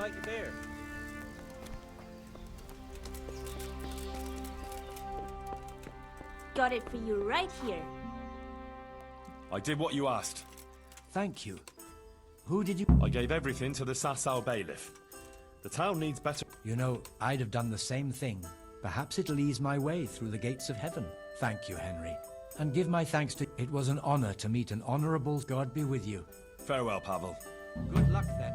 like a beer? Got it for you right here. I did what you asked. Thank you. Who did you... I gave everything to the Sasau bailiff. The town needs better... You know, I'd have done the same thing. Perhaps it'll ease my way through the gates of heaven. Thank you, Henry. And give my thanks to... It was an honor to meet an honorable... God be with you. Farewell, Pavel. Good luck, then.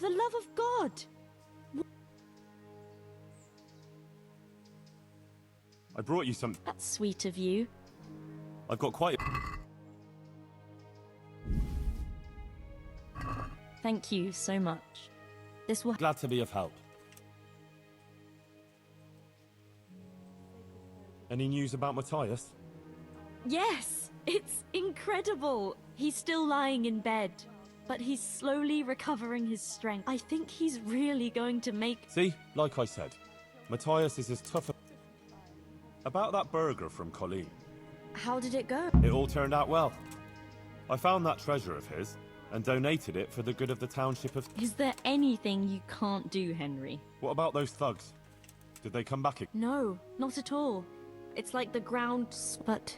For the love of God! I brought you some... That's sweet of you. I've got quite... Thank you so much. This will... Glad to be of help. Any news about Matthias? Yes! It's incredible! He's still lying in bed, but he's slowly recovering his strength. I think he's really going to make... See, like I said, Matthias is as tough as... About that burger from Colleen. How did it go? It all turned out well. I found that treasure of his and donated it for the good of the township of... Is there anything you can't do, Henry? What about those thugs? Did they come back again? No, not at all. It's like the ground... But,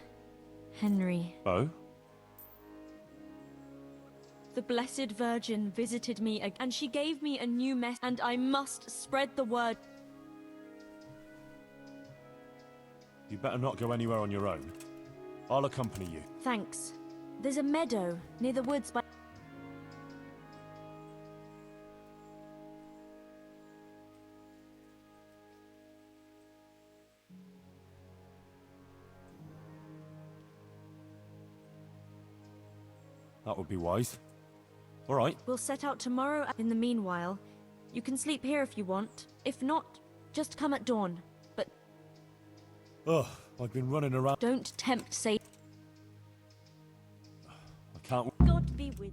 Henry... Oh? The Blessed Virgin visited me and she gave me a new message, and I must spread the word. You better not go anywhere on your own. I'll accompany you. Thanks. There's a meadow near the woods by... That would be wise. All right. We'll set out tomorrow. In the meanwhile, you can sleep here if you want. If not, just come at dawn. But Ugh, I've been running around. don't tempt Satan. I can't... God be with you.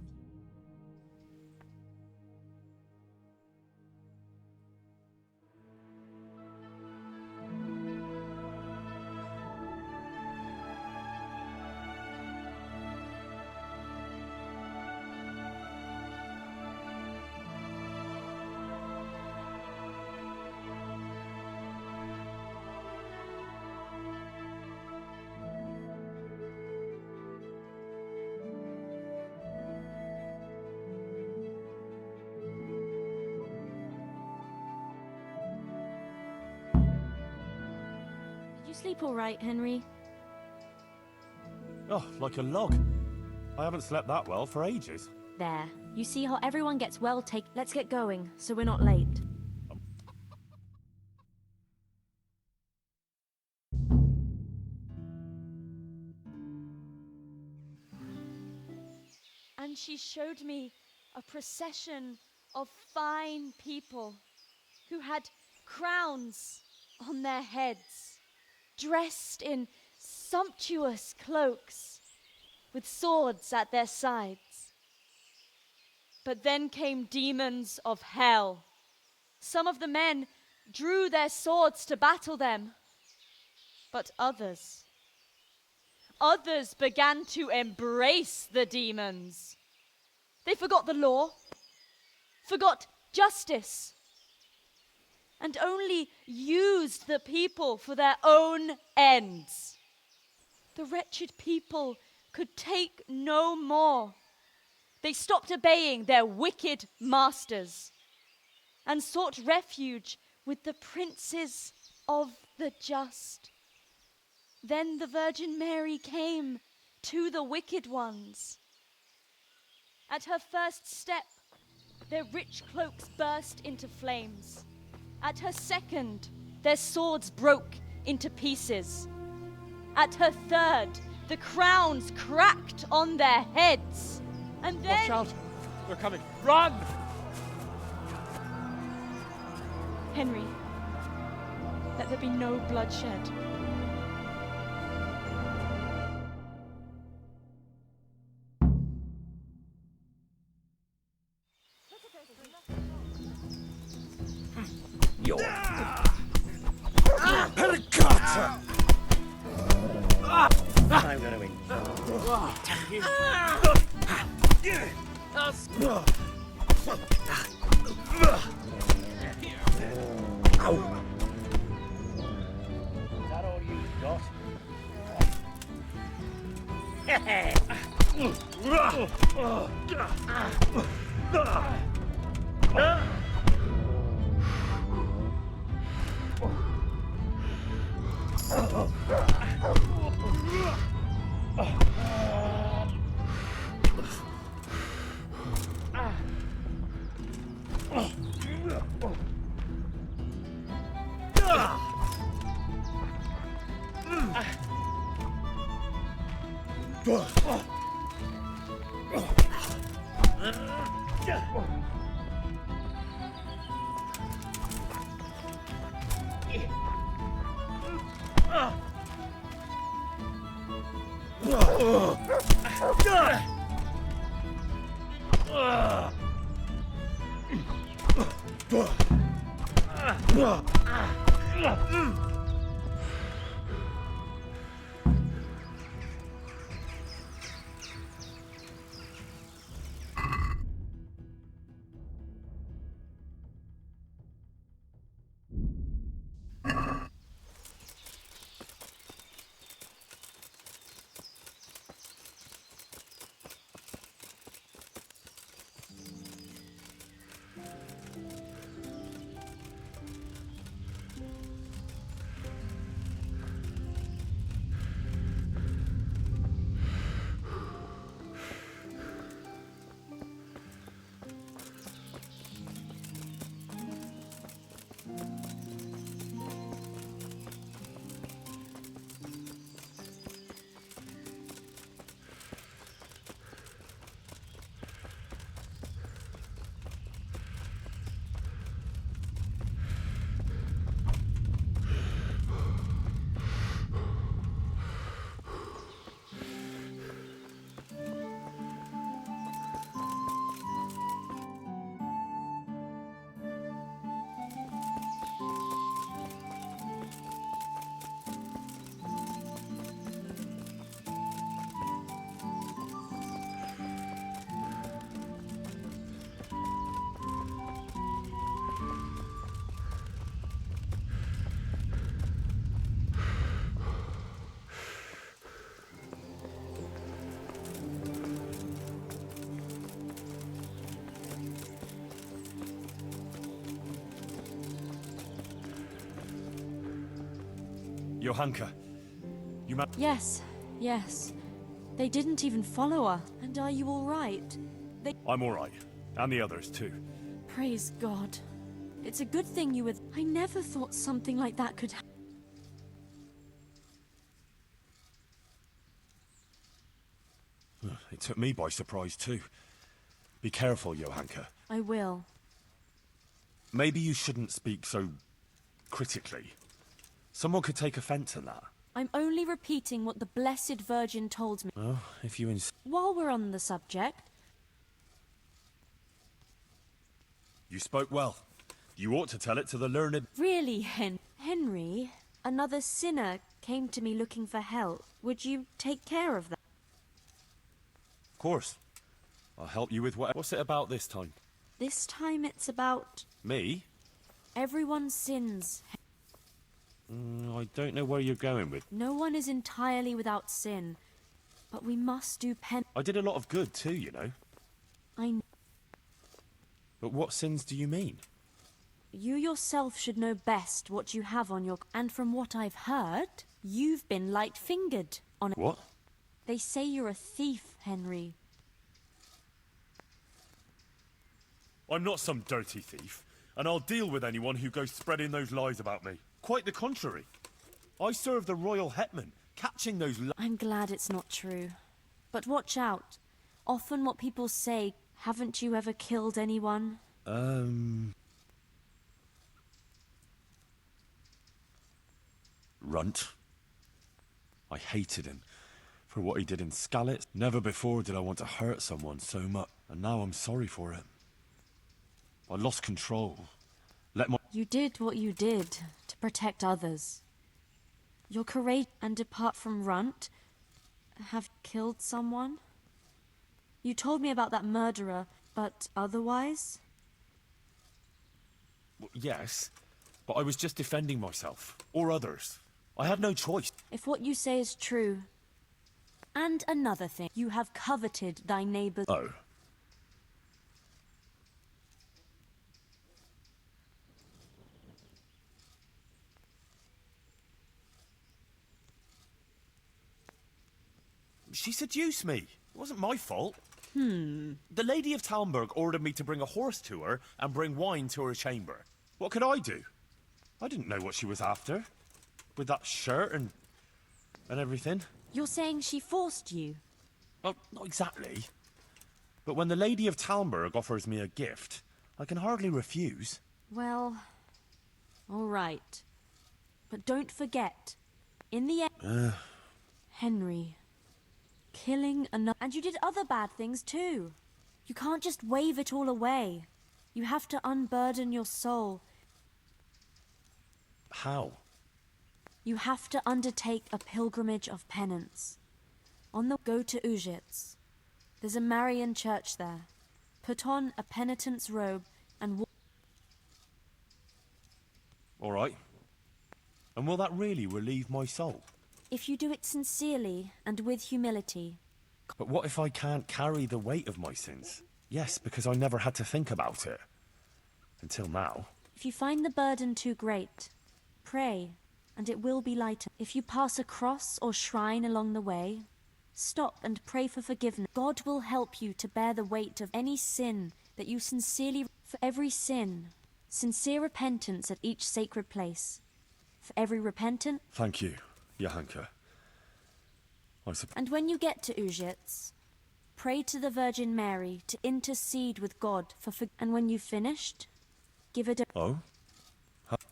You sleep all right, Henry? Oh, like a log. I haven't slept that well for ages. There. You see how everyone gets well take... Let's get going, so we're not late. And she showed me a procession of fine people who had crowns on their heads, dressed in sumptuous cloaks, with swords at their sides. But then came demons of hell. Some of the men drew their swords to battle them, but others began to embrace the demons. They forgot the law, forgot justice, and only used the people for their own ends. The wretched people could take no more. They stopped obeying their wicked masters and sought refuge with the princes of the just. Then the Virgin Mary came to the wicked ones. At her first step, their rich cloaks burst into flames. At her second, their swords broke into pieces. At her third, the crowns cracked on their heads. And then... Watch out! They're coming! Run! Henry, let there be no bloodshed. I'm gonna win. Is that all you got? Johanka, Yes. They didn't even follow her. And are you all right? I'm all right. And the others, too. Praise God. It's a good thing you were... I never thought something like that could happen. It took me by surprise too. Be careful, Johanka. I will. Maybe you shouldn't speak so critically. Someone could take offense at that. I'm only repeating what the Blessed Virgin told me. Oh, if you insist. While we're on the subject, You spoke well. You ought to tell it to the learned. really, Henry, another sinner came to me looking for help. Would you take care of that? Of course. I'll help you with what. What's it about this time? This time it's about Me? everyone sins. I don't know where you're going with. No one is entirely without sin, but we must do I did a lot of good too, you know. But what sins do you mean? You yourself should know best what you have on your... And from what I've heard, you've been light-fingered on it. What? They say you're a thief, Henry. I'm not some dirty thief, and I'll deal with anyone who goes spreading those lies about me. Quite the contrary. I serve the royal hetman, catching those I'm glad it's not true. But watch out. Often what people say, haven't you ever killed anyone? Runt. I hated him for what he did in Skalitz. Never before did I want to hurt someone so much, and now I'm sorry for it. I lost control. You did what you did to protect others. Your courage and apart from Runt, have killed someone? You told me about that murderer, but otherwise? Well, yes, but I was just defending myself, or others. I had no choice. If what you say is true. And another thing, you have coveted thy neighbour's... Oh. She seduced me. It wasn't my fault. The Lady of Talmberg ordered me to bring a horse to her and bring wine to her chamber. What could I do? I didn't know what she was after. With that shirt and everything. You're saying she forced you? Well, not exactly. But when the Lady of Talmberg offers me a gift, I can hardly refuse. Well, all right. But don't forget, in the end... Henry, killing another... And you did other bad things too. You can't just wave it all away. You have to unburden your soul. How? You have to undertake a pilgrimage of penance. Go to Ujits. There's a Marian church there. Put on a penitent's robe and All right. And will that really relieve my soul? if you do it sincerely and with humility. But what if I can't carry the weight of my sins? Yes, because I never had to think about it. Until now. If you find the burden too great, pray, and it will be lighter. If you pass a cross or shrine along the way, stop and pray for forgiveness. God will help you to bear the weight of any sin that you sincerely... For every sin, sincere repentance at each sacred place. For every repentant... Thank you, Johanka. And when you get to Ujits, pray to the Virgin Mary to intercede with God for... And when you've finished, give it a... Oh?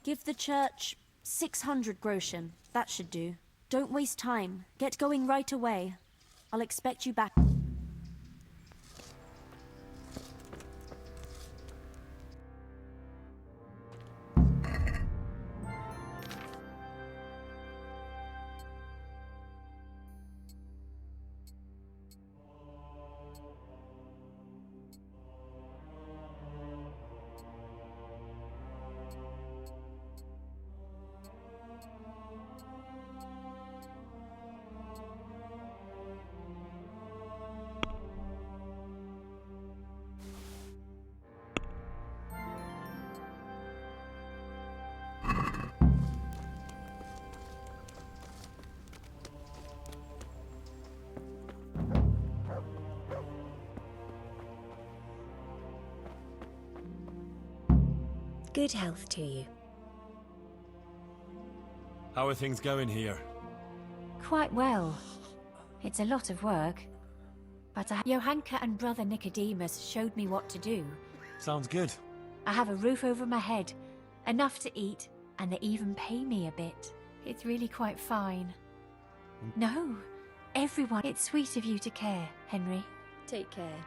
Give the church 600 groschen. That should do. Don't waste time. Get going right away. I'll expect you back. Good health to you. How are things going here? Quite well. It's a lot of work. but Johanka and brother Nicodemus showed me what to do. Sounds good. I have a roof over my head, enough to eat, and they even pay me a bit. It's really quite fine. No, everyone. It's sweet of you to care, Henry. Take care.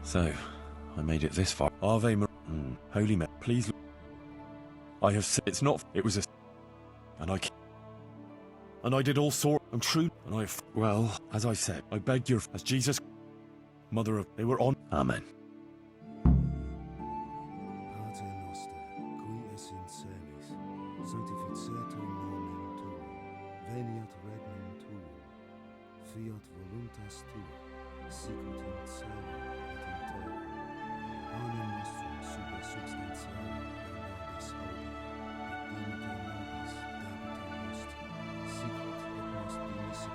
So, I made it this far. Ave Maria. Holy Mary, please. I have said it's not. It was a. And I did all sort. I'm true. And I have. Well, as I said, I beg your. As Jesus. Mother of. They were on. Amen. Pater noster, qui es in celis, sanctificetur nomen tuum, veniat regnum tuum, fiat voluntas tua, sicut in cielo et in terra. Panem nostrum super substantiale da nobis hodie, et dimitte nobis debita nostra, sicut et nos dimissi.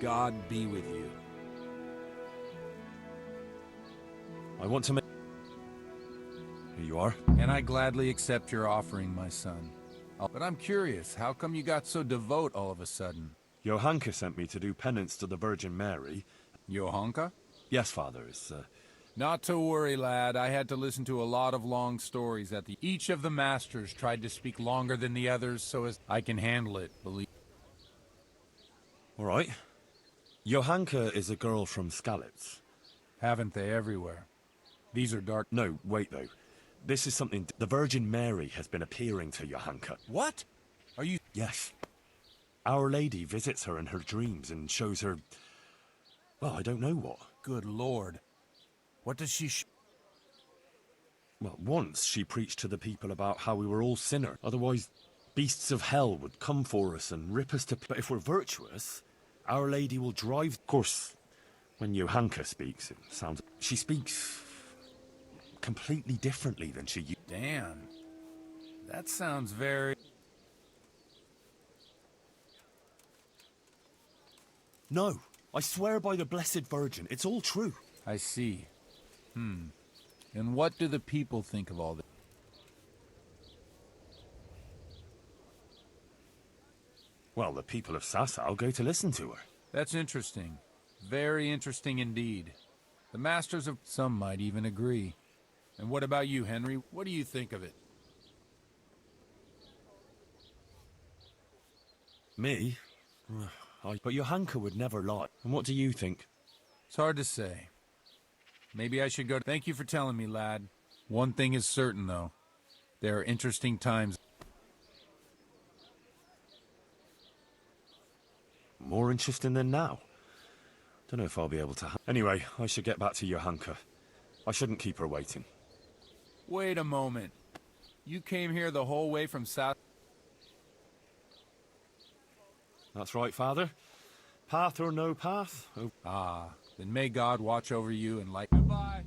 God be with you. I want to make... Here you are. And I gladly accept your offering, my son. But I'm curious, how come you got so devout all of a sudden? Johanka sent me to do penance to the Virgin Mary. Johanka? Yes, Father, it's, Not to worry, lad. I had to listen to a lot of long stories that each of the masters tried to speak longer than the others, so as I can handle it, believe. All right. Johanka is a girl from Skalitz. Haven't they everywhere? These are dark... No, wait, though. This is something... The Virgin Mary has been appearing to Johanka. What? Are you... Yes. Our Lady visits her in her dreams and shows her... Well, I don't know what. Good Lord. What does she Well, once she preached to the people about how we were all sinners. Otherwise, beasts of hell would come for us and rip us to... But if we're virtuous, Our Lady will drive... Of course, when Johanka speaks, it sounds... She speaks... completely differently than she used. Damn. That sounds very... No, I swear by the Blessed Virgin, it's all true. I see. And what do the people think of all this? Well, the people of Sasau go to listen to her. That's interesting. Very interesting indeed. The masters of... Some might even agree. And what about you, Henry? What do you think of it? Me? But Johanka would never lie. And what do you think? It's hard to say. Maybe I should go... Thank you for telling me, lad. One thing is certain, though. There are interesting times. More interesting than now. Don't know if I'll be able to... Anyway, I should get back to Johanka. I shouldn't keep her waiting. Wait a moment. You came here the whole way from South... That's right, Father. Path or no path. Oh. Ah, then may God watch over you and like... Goodbye.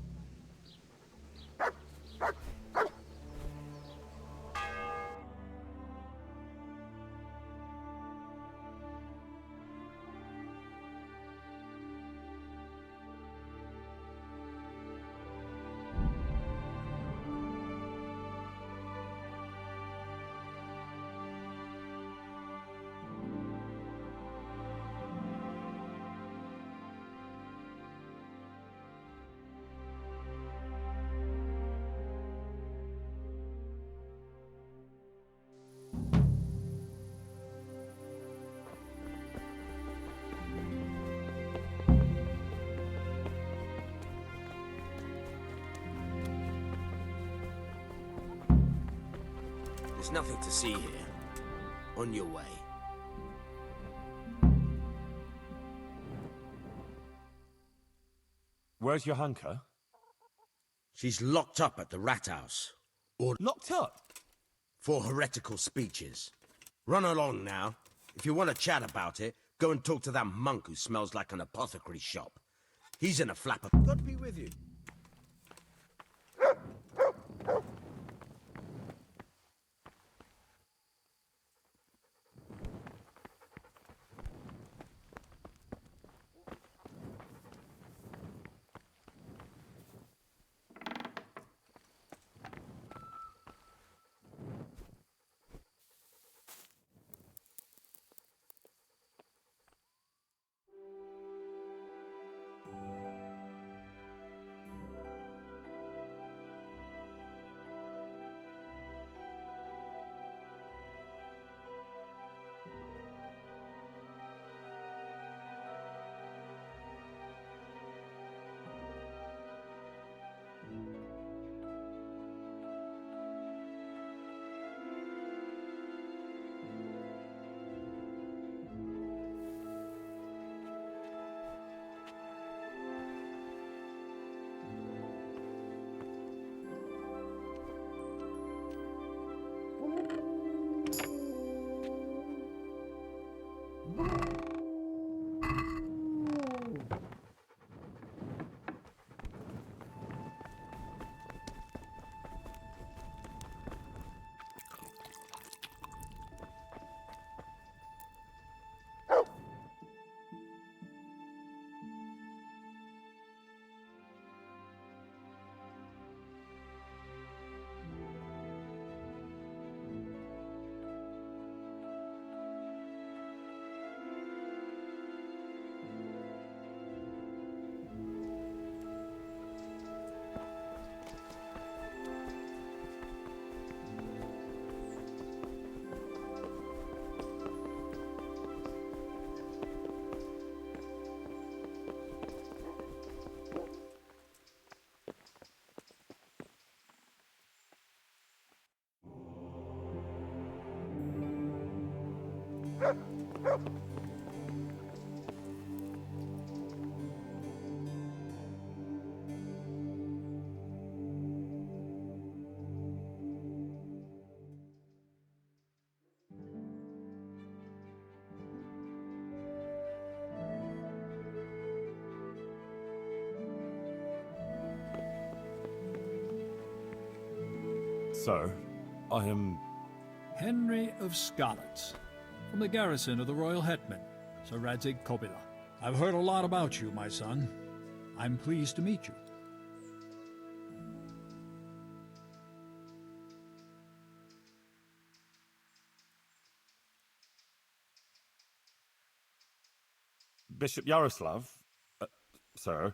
There's nothing to see here. On your way. Where's Johanka? She's locked up at the rat house. Or Locked up? for heretical speeches. Run along now. If you want to chat about it, go and talk to that monk who smells like an apothecary shop. He's in a flapper. God be with you. Sir, I am... Henry of Scarlet, from the garrison of the Royal Hetman, Sir Radzig Kobyla. I've heard a lot about you, my son. I'm pleased to meet you. Bishop Yaroslav? Sir?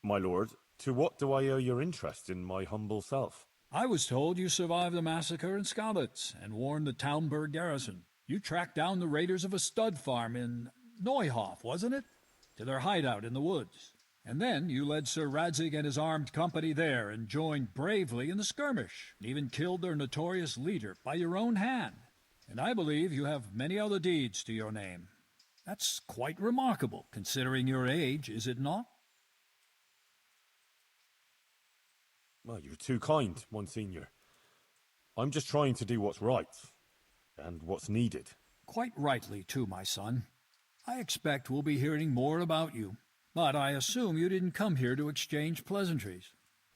My lord, to what do I owe your interest in my humble self? I was told you survived the massacre in Skalitz and warned the Talmberg garrison. You tracked down the raiders of a stud farm in Neuhof, wasn't it? To their hideout in the woods. And then you led Sir Radzig and his armed company there and joined bravely in the skirmish, and even killed their notorious leader by your own hand. And I believe you have many other deeds to your name. That's quite remarkable, considering your age, is it not? Well, you're too kind, Monsignor. I'm just trying to do what's right, and what's needed. Quite rightly, too, my son. I expect we'll be hearing more about you, but I assume you didn't come here to exchange pleasantries.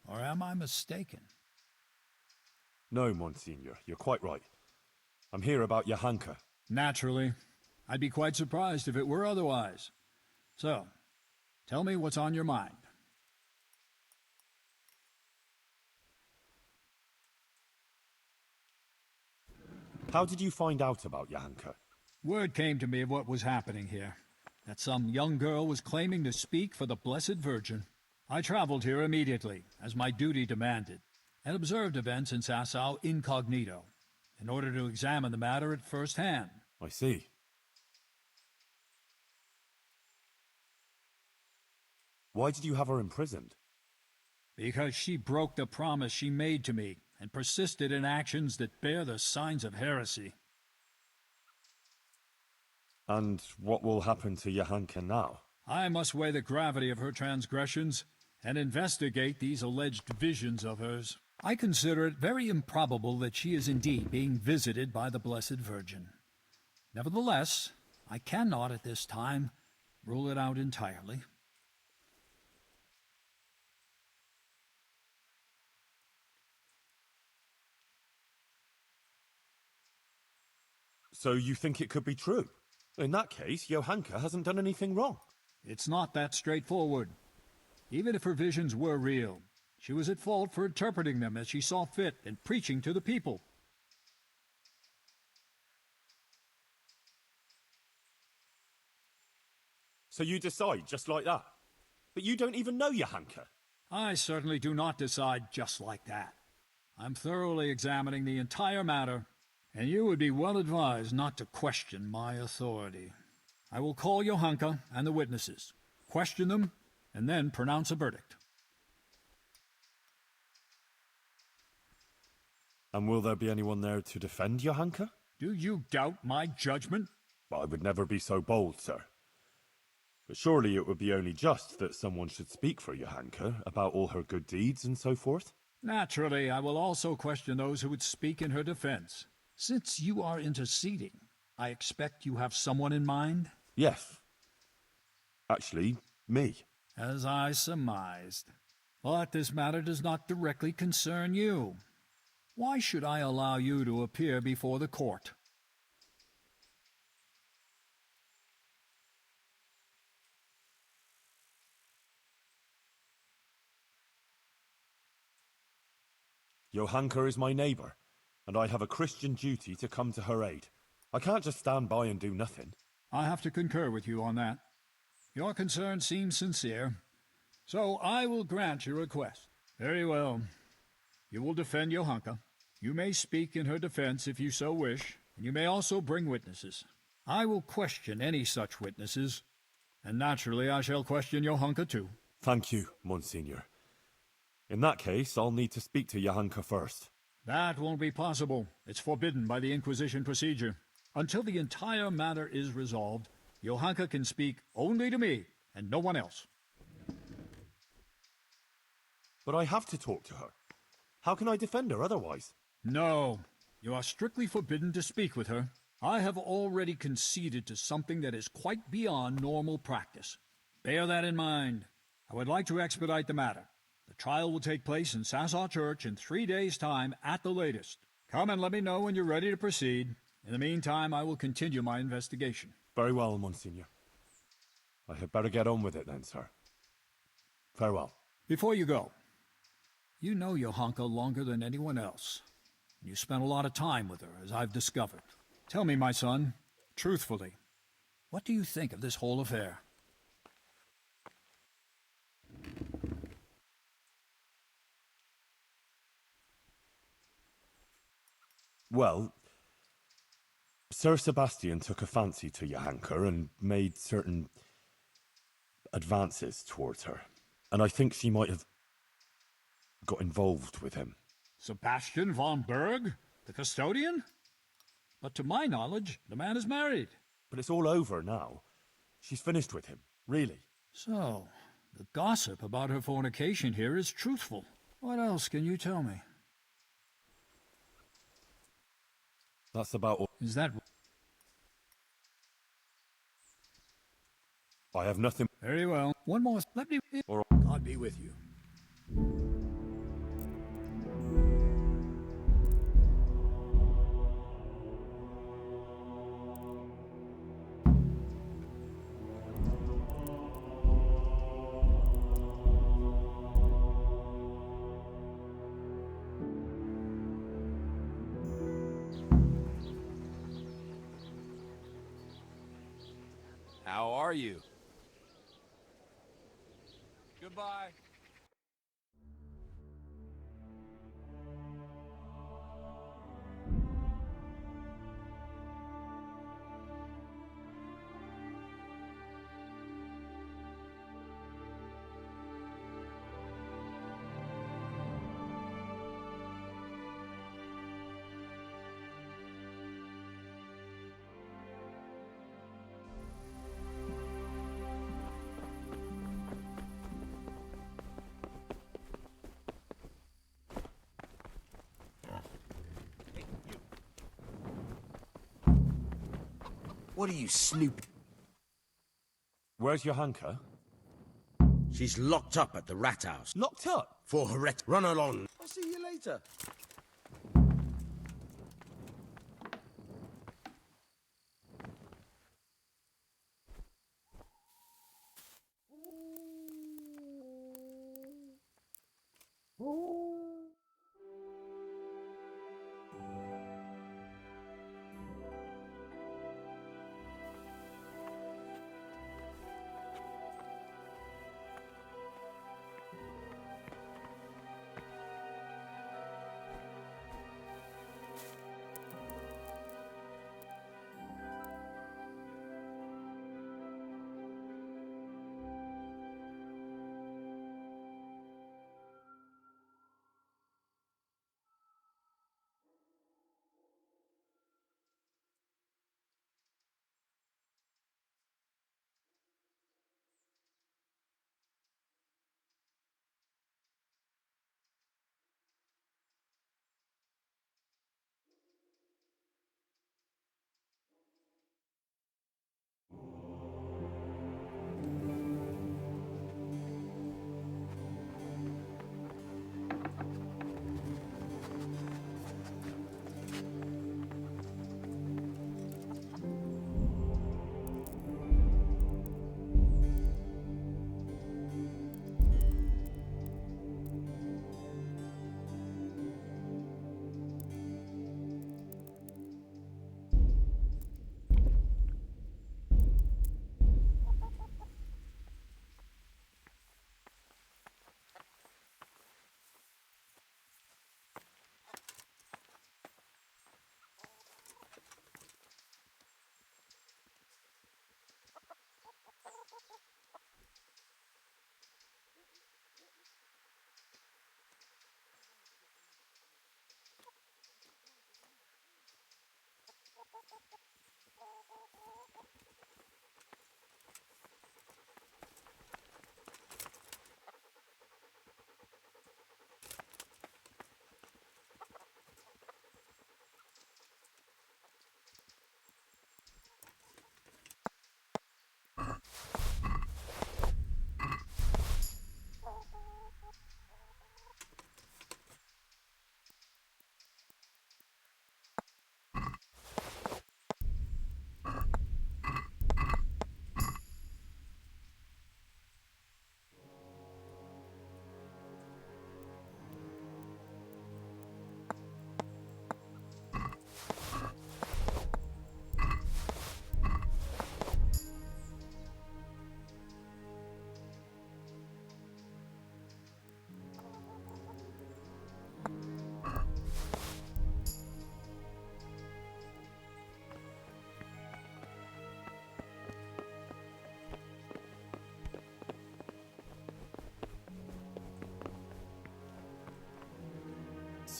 Or am I mistaken? No, Monsignor, you're quite right. I'm here about Johanka. Naturally. I'd be quite surprised if it were otherwise. So, tell me what's on your mind. How did you find out about Johanka? Word came to me of what was happening here. That some young girl was claiming to speak for the Blessed Virgin. I traveled here immediately, as my duty demanded, and observed events in Sasau incognito, in order to examine the matter at first hand. I see. Why did you have her imprisoned? Because she broke the promise she made to me, and persisted in actions that bear the signs of heresy. And what will happen to Johanka now? I must weigh the gravity of her transgressions, and investigate these alleged visions of hers. I consider it very improbable that she is indeed being visited by the Blessed Virgin. Nevertheless, I cannot at this time rule it out entirely. So you think it could be true? In that case, Johanka hasn't done anything wrong. It's not that straightforward. Even if her visions were real, she was at fault for interpreting them as she saw fit and preaching to the people. So you decide just like that? But you don't even know Johanka. I certainly do not decide just like that. I'm thoroughly examining the entire matter, and you would be well advised not to question my authority. I will call Johanka and the witnesses, question them, and then pronounce a verdict. And will there be anyone there to defend Johanka? Do you doubt my judgment? I would never be so bold, sir. But surely it would be only just that someone should speak for Johanka about all her good deeds and so forth? Naturally, I will also question those who would speak in her defense. Since you are interceding, I expect you have someone in mind? Yes. Actually, me. As I surmised. But this matter does not directly concern you. Why should I allow you to appear before the court? Johanka is my neighbor, and I have a Christian duty to come to her aid. I can't just stand by and do nothing. I have to concur with you on that. Your concern seems sincere, so I will grant your request. Very well. You will defend Johanka. You may speak in her defense if you so wish, and you may also bring witnesses. I will question any such witnesses, and naturally I shall question Johanka too. Thank you, Monsignor. In that case, I'll need to speak to Johanka first. That won't be possible. It's forbidden by the Inquisition procedure. Until the entire matter is resolved, Johanka can speak only to me and no one else. But I have to talk to her. How can I defend her otherwise? No, you are strictly forbidden to speak with her. I have already conceded to something that is quite beyond normal practice. Bear that in mind. I would like to expedite the matter. The trial will take place in Sassaw Church in 3 days' time at the latest. Come and let me know when you're ready to proceed. In the meantime, I will continue my investigation. Very well, Monsignor. I had better get on with it then, sir. Farewell. Before you go, you know Johanka longer than anyone else. You spent a lot of time with her, as I've discovered. Tell me, my son, truthfully, what do you think of this whole affair? Well, Sir Sebastian took a fancy to Johanka and made certain advances towards her. And I think she might have got involved with him. Sebastian von Berg, the custodian? But to my knowledge, the man is married. But it's all over now. She's finished with him, really. So, the gossip about her fornication here is truthful. What else can you tell me? That's about all. Is that... I have nothing... Very well. One more... Let me... Or... God be with you. How are you? Goodbye. What are you snooping? Where's Johanka? She's locked up at the rat house. Locked up? For Run along. I'll see you later.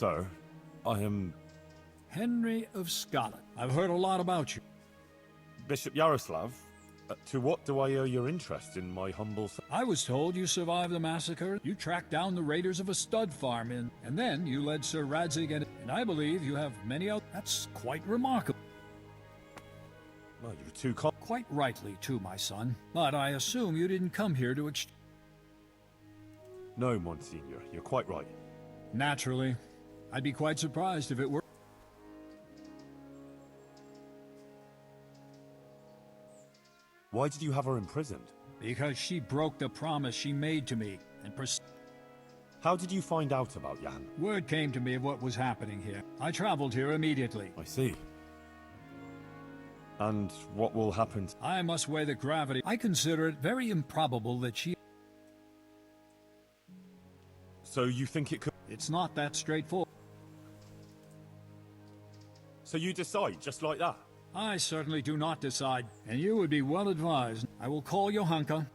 Sir, I am Henry of Scotland. I've heard a lot about you. Bishop Yaroslav. To what do I owe your interest in my humble... I was told you survived the massacre. You tracked down the raiders of a stud farm and then you led Sir Radzig and I believe you have many others. That's quite remarkable. Well, you're too Quite rightly, too, my son. But I assume you didn't come here to No, Monsignor, you're quite right. Naturally. I'd be quite surprised if it were. Why did you have her imprisoned? Because she broke the promise she made to me and How did you find out about Jan? Word came to me of what was happening here. I traveled here immediately. I see. And what will happen? I must weigh the gravity. I consider it very improbable that she... So you think it could... It's not that straightforward. So you decide just like that? I certainly do not decide, and you would be well advised. I will call Johanka.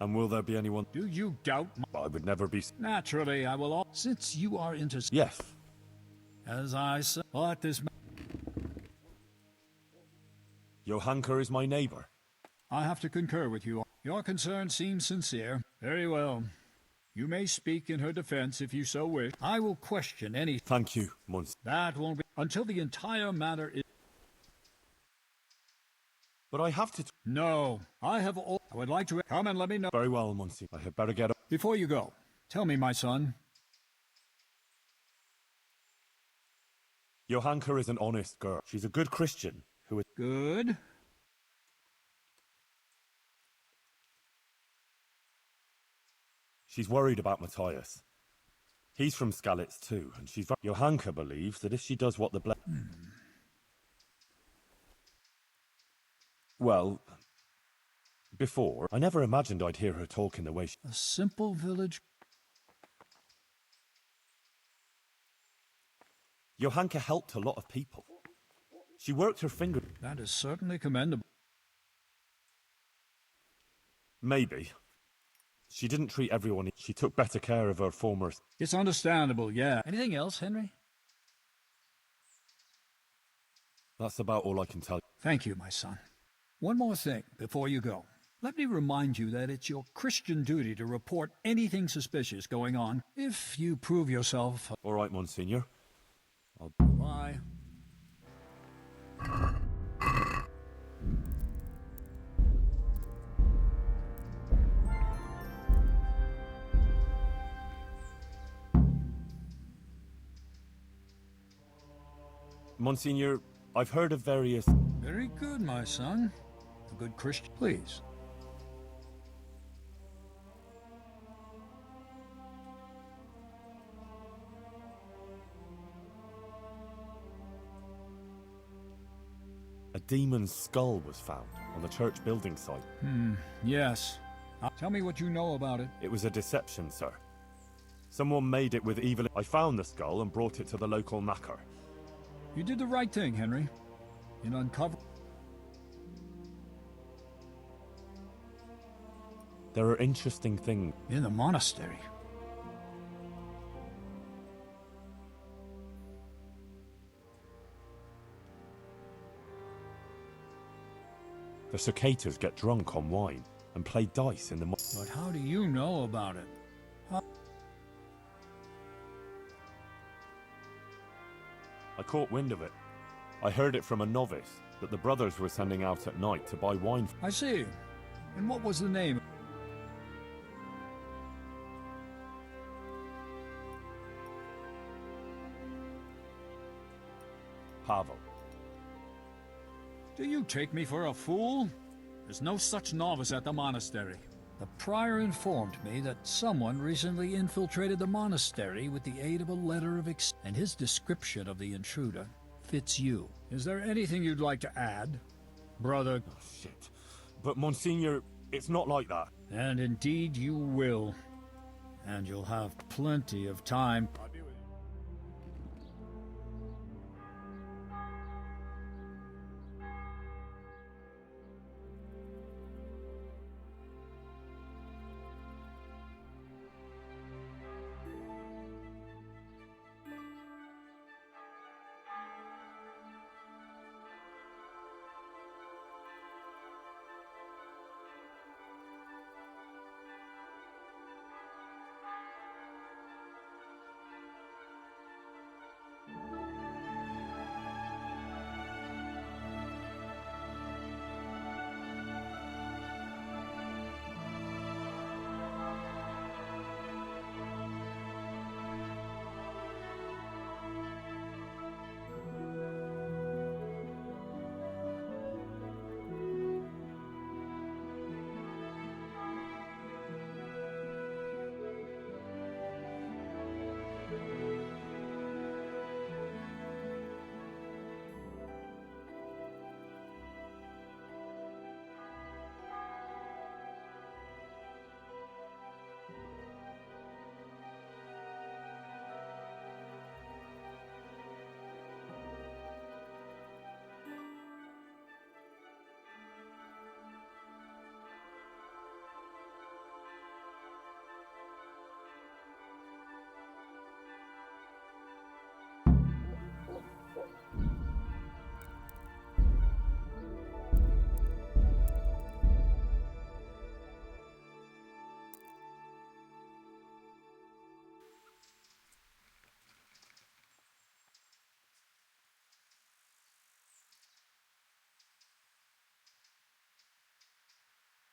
And will there be anyone... Do you doubt I would never be... Naturally, I will all... Since you are interested... Yes. As I said... But this... Johanka is my neighbor. I have to concur with you. Your concern seems sincere. Very well. You may speak in her defense if you so wish. I will question any... Thank you, Mons. That won't be... Until the entire matter is... But I have to... No, I have all... I would like to... Come and let me know. Very well, Monsignor. I had better get up. Before you go, tell me, my son. Johanka is an honest girl. She's a good Christian who is... Good. She's worried about Matthias. He's from Skalitz too, and she's... Johanka believes that if she does what the Well, before, I never imagined I'd hear her talk in the way she... A simple village... Johanka helped a lot of people. She worked her finger... That is certainly commendable. Maybe. She didn't treat everyone... She took better care of her former... It's understandable, yeah. Anything else, Henry? That's about all I can tell you. Thank you, my son. One more thing before you go. Let me remind you that it's your Christian duty to report anything suspicious going on if you prove yourself... All right, Monsignor. Bye. Monsignor, I've heard of various... Very good, my son. A good Christian. Please. A demon's skull was found on the church building site. Yes. Tell me what you know about it. It was a deception, sir. Someone made it with evil... I found the skull and brought it to the local knacker. You did the right thing, Henry. In uncover... There are interesting things... In the monastery. The cicadas get drunk on wine and play dice in the... But how do you know about it? I caught wind of it. I heard it from a novice that the brothers were sending out at night to buy wine. I see. And what was the name? Pavel. Do you take me for a fool? There's no such novice at the monastery. The prior informed me that someone recently infiltrated the monastery with the aid of a letter of and his description of the intruder fits you. Is there anything you'd like to add, brother? Oh, shit. But, Monsignor, it's not like that. And indeed you will. And you'll have plenty of time.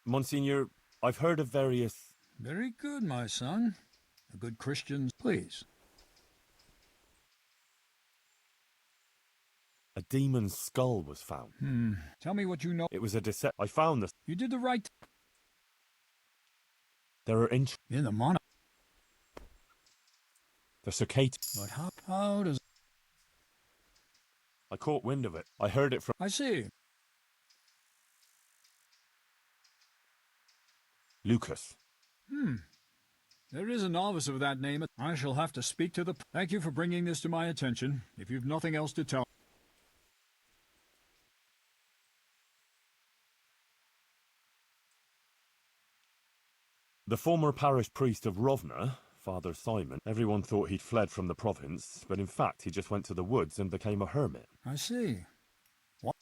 Monsignor, I've heard of various... Very good, my son. A good Christian, please. A demon's skull was found. Tell me what you know. It was a I found this. You did the right... There are In the mono... The cicada. But how does... I caught wind of it. I heard it from... I see. Lucas. There is a novice of that name. I shall have to speak to the... Thank you for bringing this to my attention. If you've nothing else to tell... The former parish priest of Rovna, Father Simon, everyone thought he'd fled from the province, but in fact he just went to the woods and became a hermit. I see. What?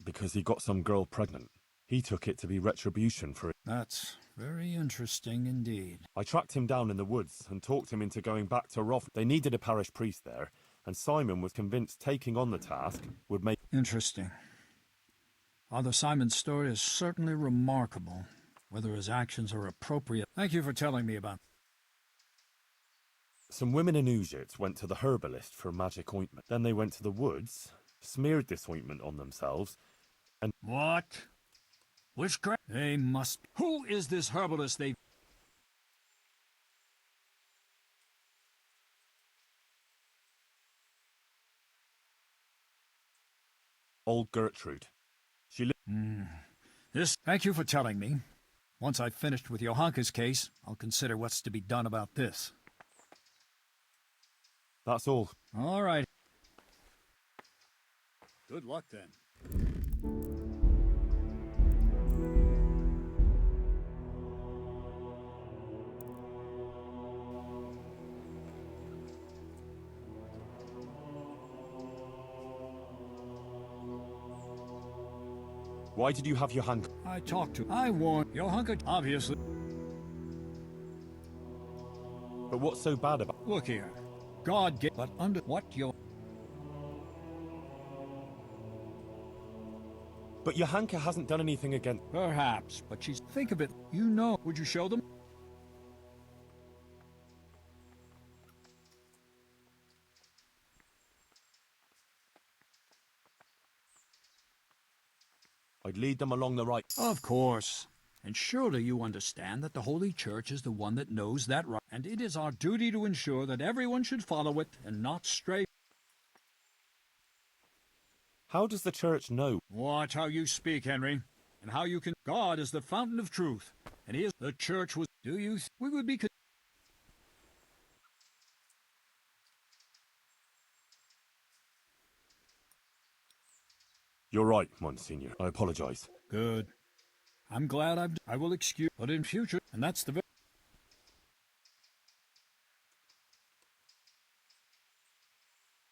Because he got some girl pregnant. He took it to be retribution for it. That's very interesting indeed. I tracked him down in the woods and talked him into going back to Rovna. They needed a parish priest there, and Simon was convinced taking on the task would make... Interesting. Father Simon's story is certainly remarkable. Whether his actions are appropriate... Thank you for telling me about... Some women in Ujic went to the herbalist for magic ointment. Then they went to the woods, smeared this ointment on themselves, and... What? Witchcraft? They must... Who is this herbalist they... Old Gertrude. She This... Thank you for telling me. Once I've finished with Johanka's case, I'll consider what's to be done about this. That's all. All right. Good luck, then. Why did you have Johanka? I talked to... I warned Johanka, obviously. But what's so bad about... Look here. God gave... But under... What your... But Johanka hasn't done anything against... Perhaps, but she's... Think of it. You know. Would you show them? I'd lead them along the right... Of course. And surely you understand that the Holy Church is the one that knows that right. And it is our duty to ensure that everyone should follow it and not stray. How does the Church know? Watch how you speak, Henry. And how you can... God is the fountain of truth. And he is... The Church was... Do you... We would be... You're right, Monsignor. I apologize. Good. I'm glad I will excuse... But in future... And that's the...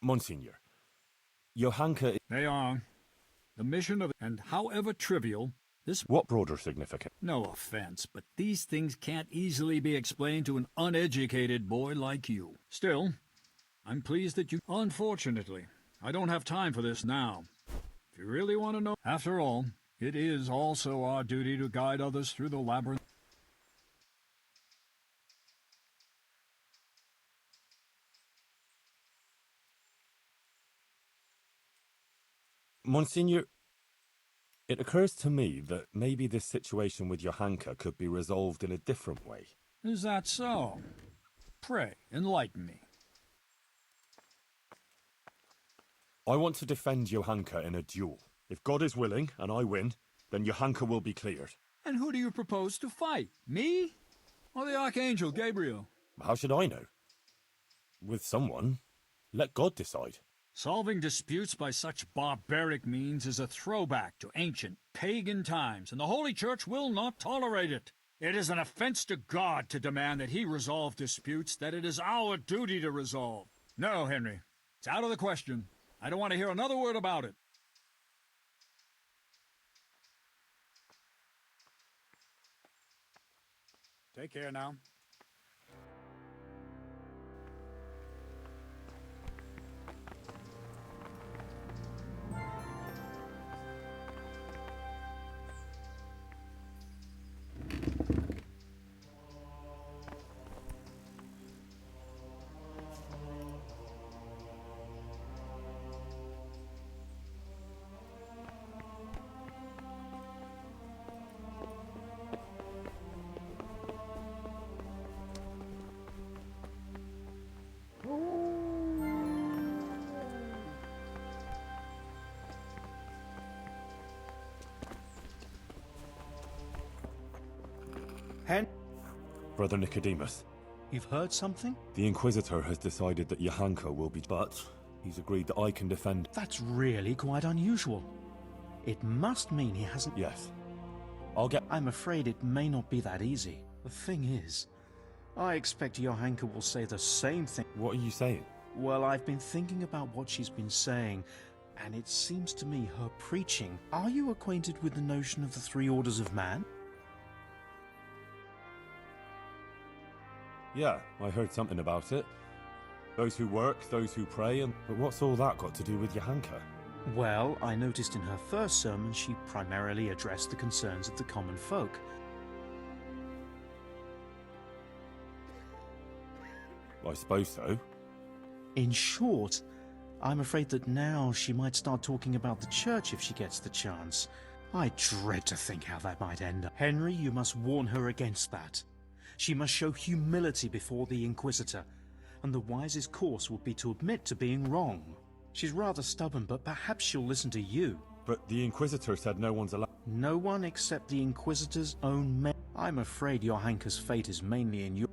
Monsignor, Johanka... They are. The mission of... And however trivial, this... What broader significance? No offense, but these things can't easily be explained to an uneducated boy like you. Still, I'm pleased that you... Unfortunately, I don't have time for this now. If you really want to know... After all, it is also our duty to guide others through the labyrinth. Monsignor, it occurs to me that maybe this situation with Johanka could be resolved in a different way. Is that so? Pray, enlighten me. I want to defend Johanka in a duel. If God is willing, and I win, then Johanka will be cleared. And who do you propose to fight? Me? Or the Archangel Gabriel? How should I know? With someone. Let God decide. Solving disputes by such barbaric means is a throwback to ancient, pagan times, and the Holy Church will not tolerate it. It is an offense to God to demand that he resolve disputes that it is our duty to resolve. No, Henry. It's out of the question. I don't want to hear another word about it. Take care now. Brother Nicodemus, You've heard something? the Inquisitor has decided that Johanka will be... But he's agreed that I can defend... That's really quite unusual. It must mean he hasn't... Yes. I'll get... I'm afraid it may not be that easy. The thing is, I expect Johanka will say the same thing. What are you saying? Well, I've been thinking about what she's been saying, and it seems to me her preaching... Are you acquainted with the notion of the three orders of man? Yeah, I heard something about it. Those who work, those who pray, and... But what's all that got to do with Johanka? Well, I noticed in her first sermon she primarily addressed the concerns of the common folk. I suppose so. In short, I'm afraid that now she might start talking about the church if she gets the chance. I dread to think how that might end up. Henry, you must warn her against that. She must show humility before the Inquisitor, and the wisest course would be to admit to being wrong. She's rather stubborn, but perhaps she'll listen to you. But the Inquisitor said no one's allowed... No one except the Inquisitor's own men. I'm afraid Johanka's fate is mainly in your...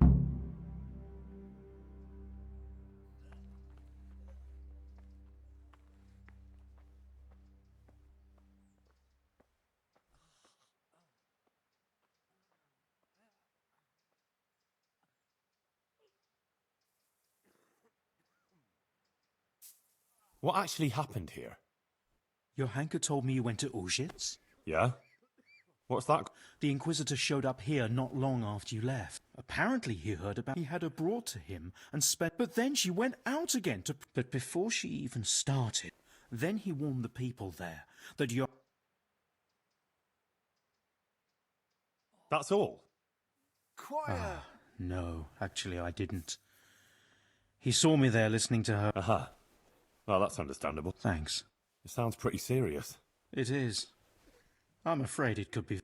What actually happened here? Johanka told me you went to Auschwitz? Yeah? What's that? The Inquisitor showed up here not long after you left. Apparently he heard about... He had her brought to him and spent... But then she went out again to... But before she even started, then he warned the people there that you're... That's all? Quiet! No, actually I didn't. He saw me there listening to her... Aha. Well, that's understandable. Thanks. It sounds pretty serious. It is. I'm afraid it could be...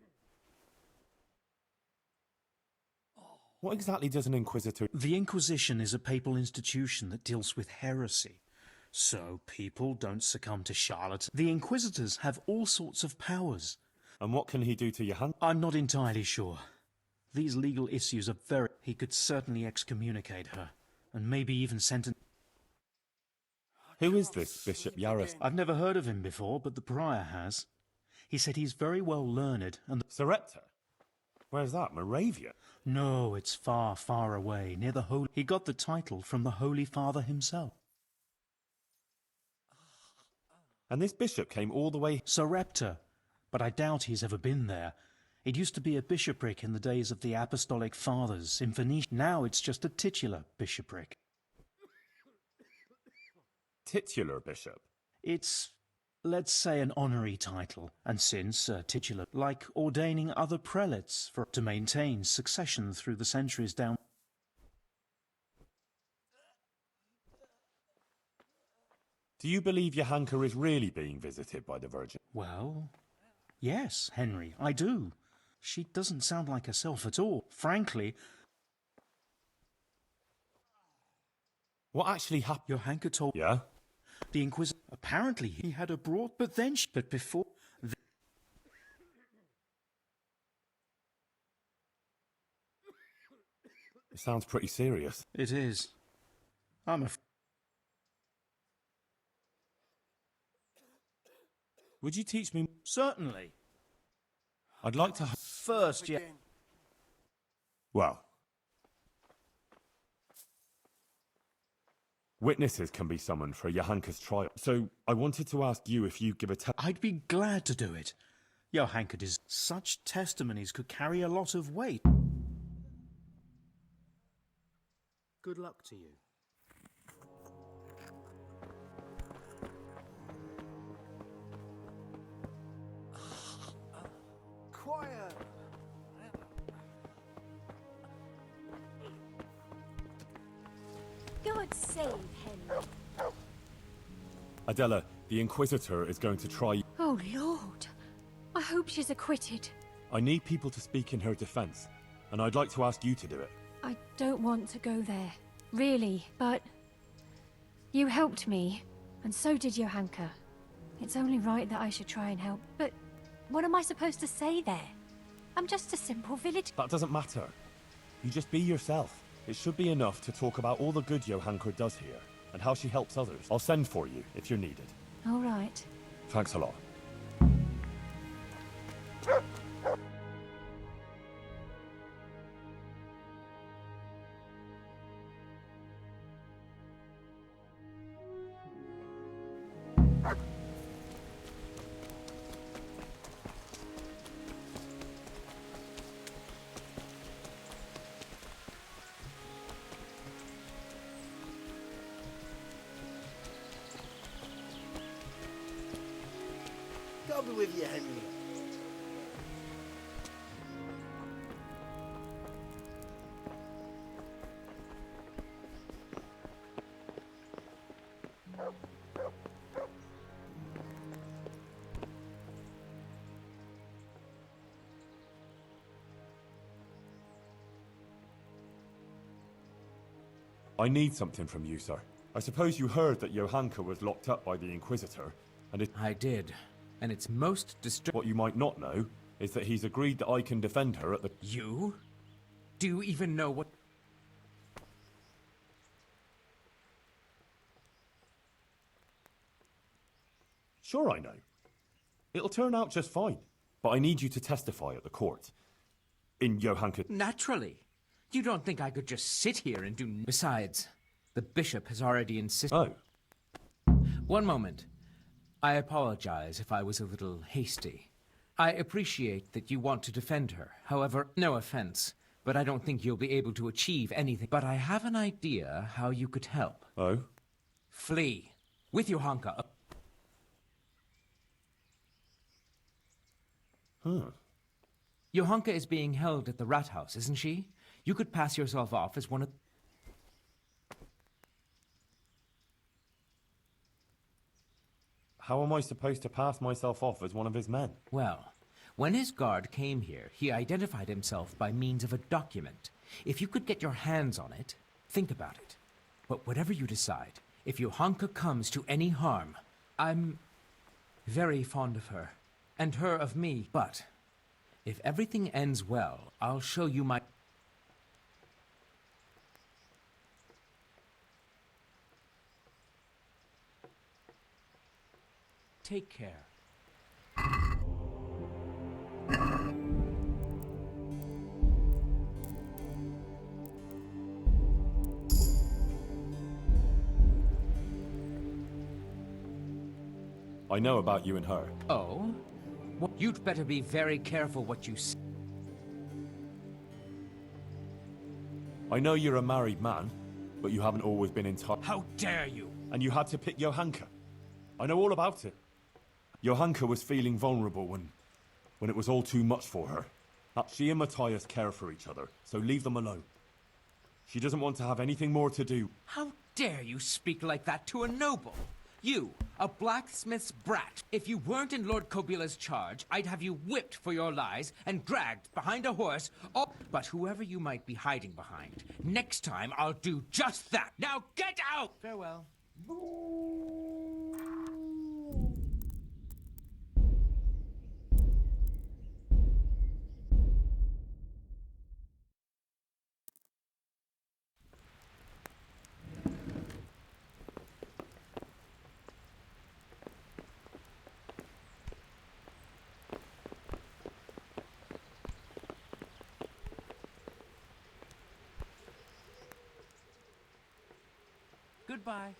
What exactly does an Inquisitor... The Inquisition is a papal institution that deals with heresy. So people don't succumb to charlatans. The Inquisitors have all sorts of powers. And what can he do to Johanna? I'm not entirely sure. These legal issues are very... He could certainly excommunicate her, and maybe even sentence... Who is this Bishop Yaros? I've never heard of him before, but the prior has. He said he's very well learned, and... Sarepta? Where's that, Moravia? No, it's far, far away, near the Holy... He got the title from the Holy Father himself. And this bishop came all the way... Sarepta, but I doubt he's ever been there. It used to be a bishopric in the days of the Apostolic Fathers in Phoenicia. Now it's just a titular bishopric. Titular bishop? It's, let's say, an honorary title, and since titular, like ordaining other prelates to maintain succession through the centuries down... Do you believe Johanka is really being visited by the Virgin? Well, yes, Henry, I do. She doesn't sound like herself at all. Frankly... What actually happened? Johanka told... Yeah? The Inquisitor... Apparently he had her brought, but then... But before... It sounds pretty serious. It is. I'm afraid... Would you teach me? Certainly. I'd like to... First, yeah. Well. Witnesses can be summoned for Johanka's trial. So, I wanted to ask you if you give a I'd be glad to do it. Johanka is... Such testimonies could carry a lot of weight. Good luck to you. Quiet! God save Henry. Adela, the Inquisitor is going to try... Oh, Lord. I hope she's acquitted. I need people to speak in her defense, and I'd like to ask you to do it. I don't want to go there, really, but... You helped me, and so did Johanka. It's only right that I should try and help, but what am I supposed to say there? I'm just a simple village. That doesn't matter. You just be yourself. It should be enough to talk about all the good Johanka does here, and how she helps others. I'll send for you, if you're needed. All right. Thanks a lot. God be with you, Henry. I need something from you, sir. I suppose you heard that Johanka was locked up by the Inquisitor, and it... I did. And it's most What you might not know is that he's agreed that I can defend her at the... You? Do you even know what... Sure I know. It'll turn out just fine. But I need you to testify at the court. In Johanka... Naturally. You don't think I could just sit here and do... Besides, the bishop has already insisted... Oh. One moment. I apologize if I was a little hasty. I appreciate that you want to defend her. However, no offense, but I don't think you'll be able to achieve anything. But I have an idea how you could help. Oh? Flee. With Johanka. Huh. Johanka is being held at the rat house, isn't she? You could pass yourself off as one of... How am I supposed to pass myself off as one of his men? Well, when his guard came here, he identified himself by means of a document. If you could get your hands on it, think about it. But whatever you decide, if Johanka comes to any harm, I'm very fond of her, and her of me. But if everything ends well, I'll show you my... Take care. I know about you and her. Oh? Well, you'd better be very careful what you say. I know you're a married man, but you haven't always been in touch. How dare you! And you had to pick Johanka. I know all about it. Johanka was feeling vulnerable when it was all too much for her. She and Matthias care for each other, so leave them alone. She doesn't want to have anything more to do. How dare you speak like that to a noble? You, a blacksmith's brat. If you weren't in Lord Kobila's charge, I'd have you whipped for your lies and dragged behind a horse. But whoever you might be hiding behind, next time I'll do just that. Now get out! Farewell. Goodbye.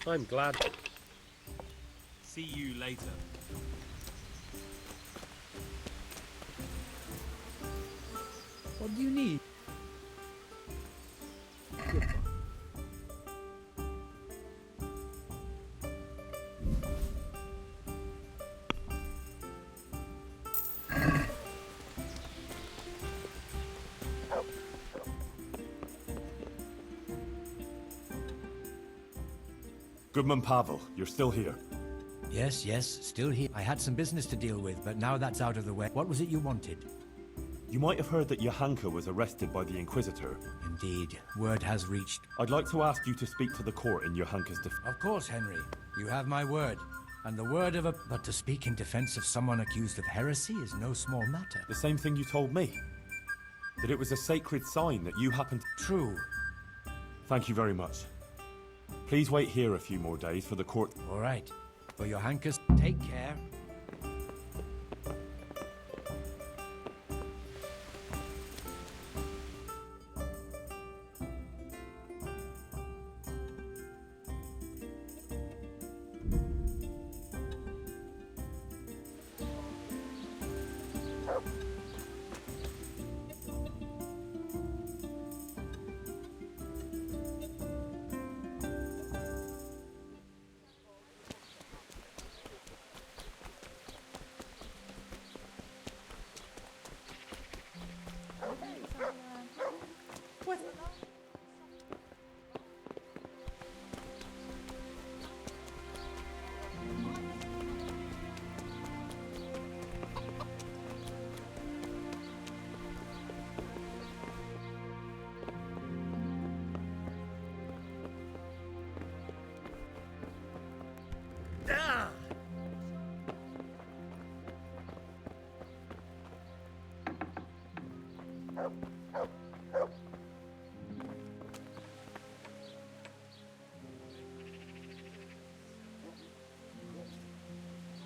I'm glad. See you later. What do you need? Goodman Pavel, you're still here. Yes, yes, still here. I had some business to deal with, but now that's out of the way. What was it you wanted? You might have heard that Johanka was arrested by the Inquisitor. Indeed. Word has reached. I'd like to ask you to speak to the court in Johanka's defense. Of course, Henry. You have my word. And the word of a... But to speak in defense of someone accused of heresy is no small matter. The same thing you told me. That it was a sacred sign that you happened... True. Thank you very much. Please wait here a few more days for the court... All right. For Johanka's... Take care.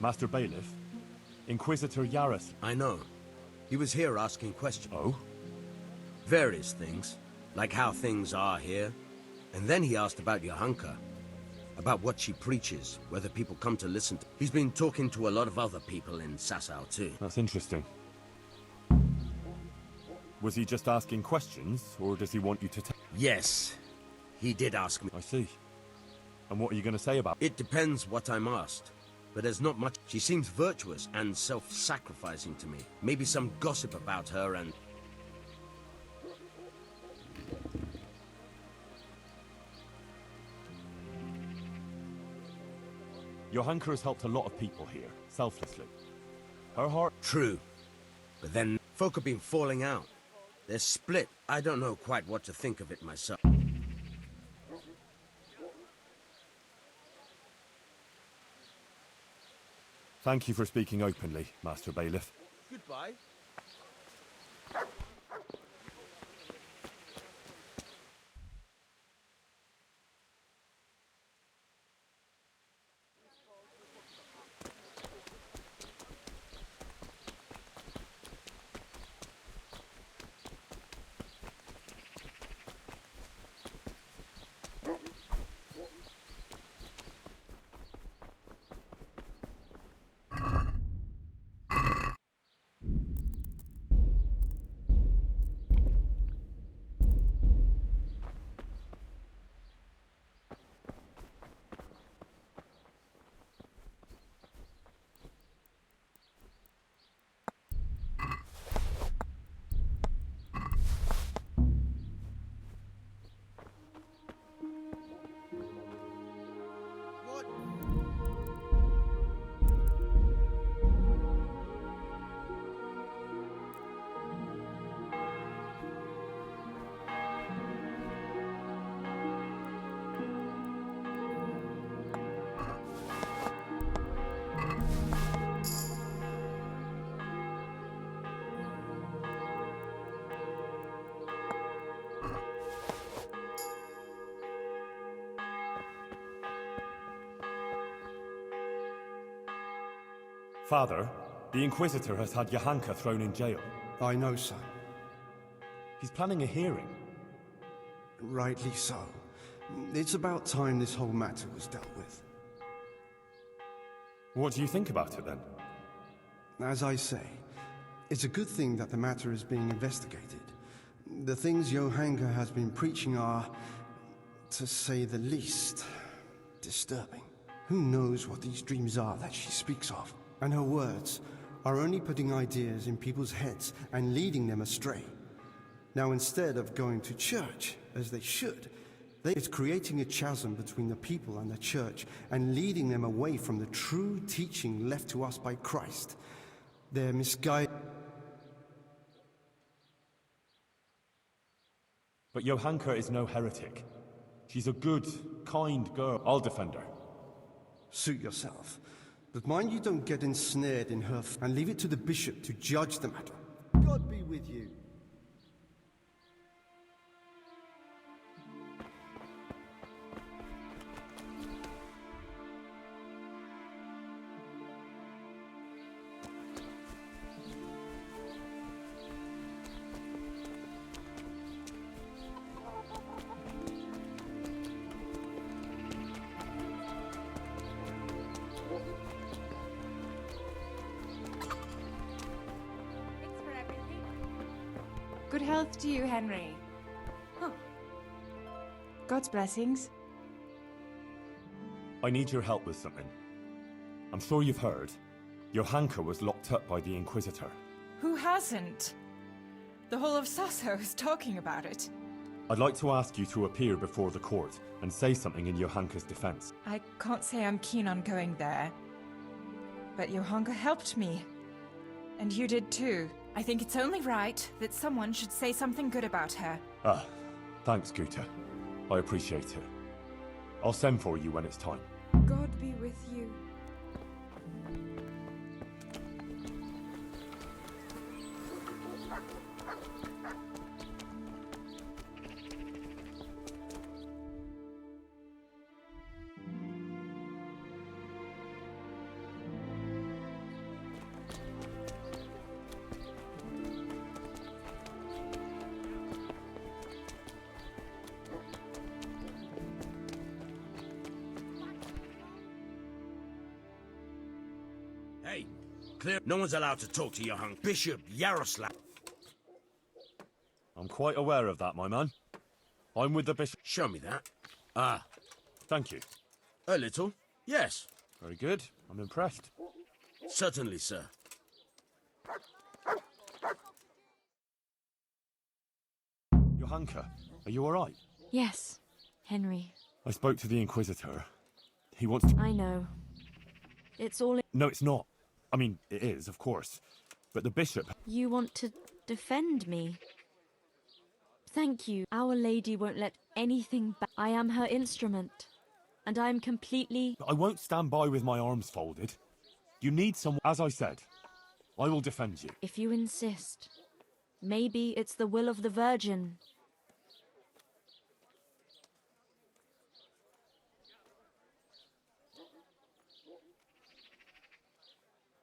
Master Bailiff? Inquisitor Yaris. I know. He was here asking questions. Oh? Various things, like how things are here. And then he asked about Johanka, about what she preaches, whether people come to listen to... He's been talking to a lot of other people in Sasau too. That's interesting. Was he just asking questions, or does he want you to tell? Yes, he did ask me. I see. And what are you going to say about it? Depends what I'm asked. But there's not much. She seems virtuous and self-sacrificing to me. Maybe some gossip about her and... Johanka has helped a lot of people here, selflessly. Her heart... True. But then, folk have been falling out. They're split. I don't know quite what to think of it myself. Thank you for speaking openly, Master Bailiff. Goodbye. Father, the Inquisitor has had Johanka thrown in jail. I know, son. He's planning a hearing. Rightly so. It's about time this whole matter was dealt with. What do you think about it, then? As I say, it's a good thing that the matter is being investigated. The things Johanka has been preaching are, to say the least, disturbing. Who knows what these dreams are that she speaks of? And her words are only putting ideas in people's heads and leading them astray. Now, instead of going to church, as they should, it's creating a chasm between the people and the church and leading them away from the true teaching left to us by Christ. They're misguided. But Johanka is no heretic. She's a good, kind girl. I'll defend her. Suit yourself. But mind you don't get ensnared in her and leave it to the bishop to judge the matter. God be with you. Good health to you, Henry. Huh. God's blessings. I need your help with something. I'm sure you've heard. Johanka was locked up by the Inquisitor. Who hasn't? The whole of Sasso is talking about it. I'd like to ask you to appear before the court and say something in Johanka's defense. I can't say I'm keen on going there. But Johanka helped me. And you did too. I think it's only right that someone should say something good about her. Ah, thanks, Guta. I appreciate it. I'll send for you when it's time. God be with you. Hey, clear. No one's allowed to talk to Johann. Bishop Yaroslav. I'm quite aware of that, my man. I'm with the bishop. Show me that. Ah. Thank you. A little, yes. Very good. I'm impressed. Certainly, sir. Johanka, are you all right? Yes, Henry. I spoke to the Inquisitor. He wants to... I know. It's all... No, it's not. I mean, it is, of course. But the bishop... You want to defend me? Thank you. Our Lady won't let anything back. I am her instrument. And I am completely... I won't stand by with my arms folded. You need someone... As I said, I will defend you. If you insist. Maybe it's the will of the Virgin.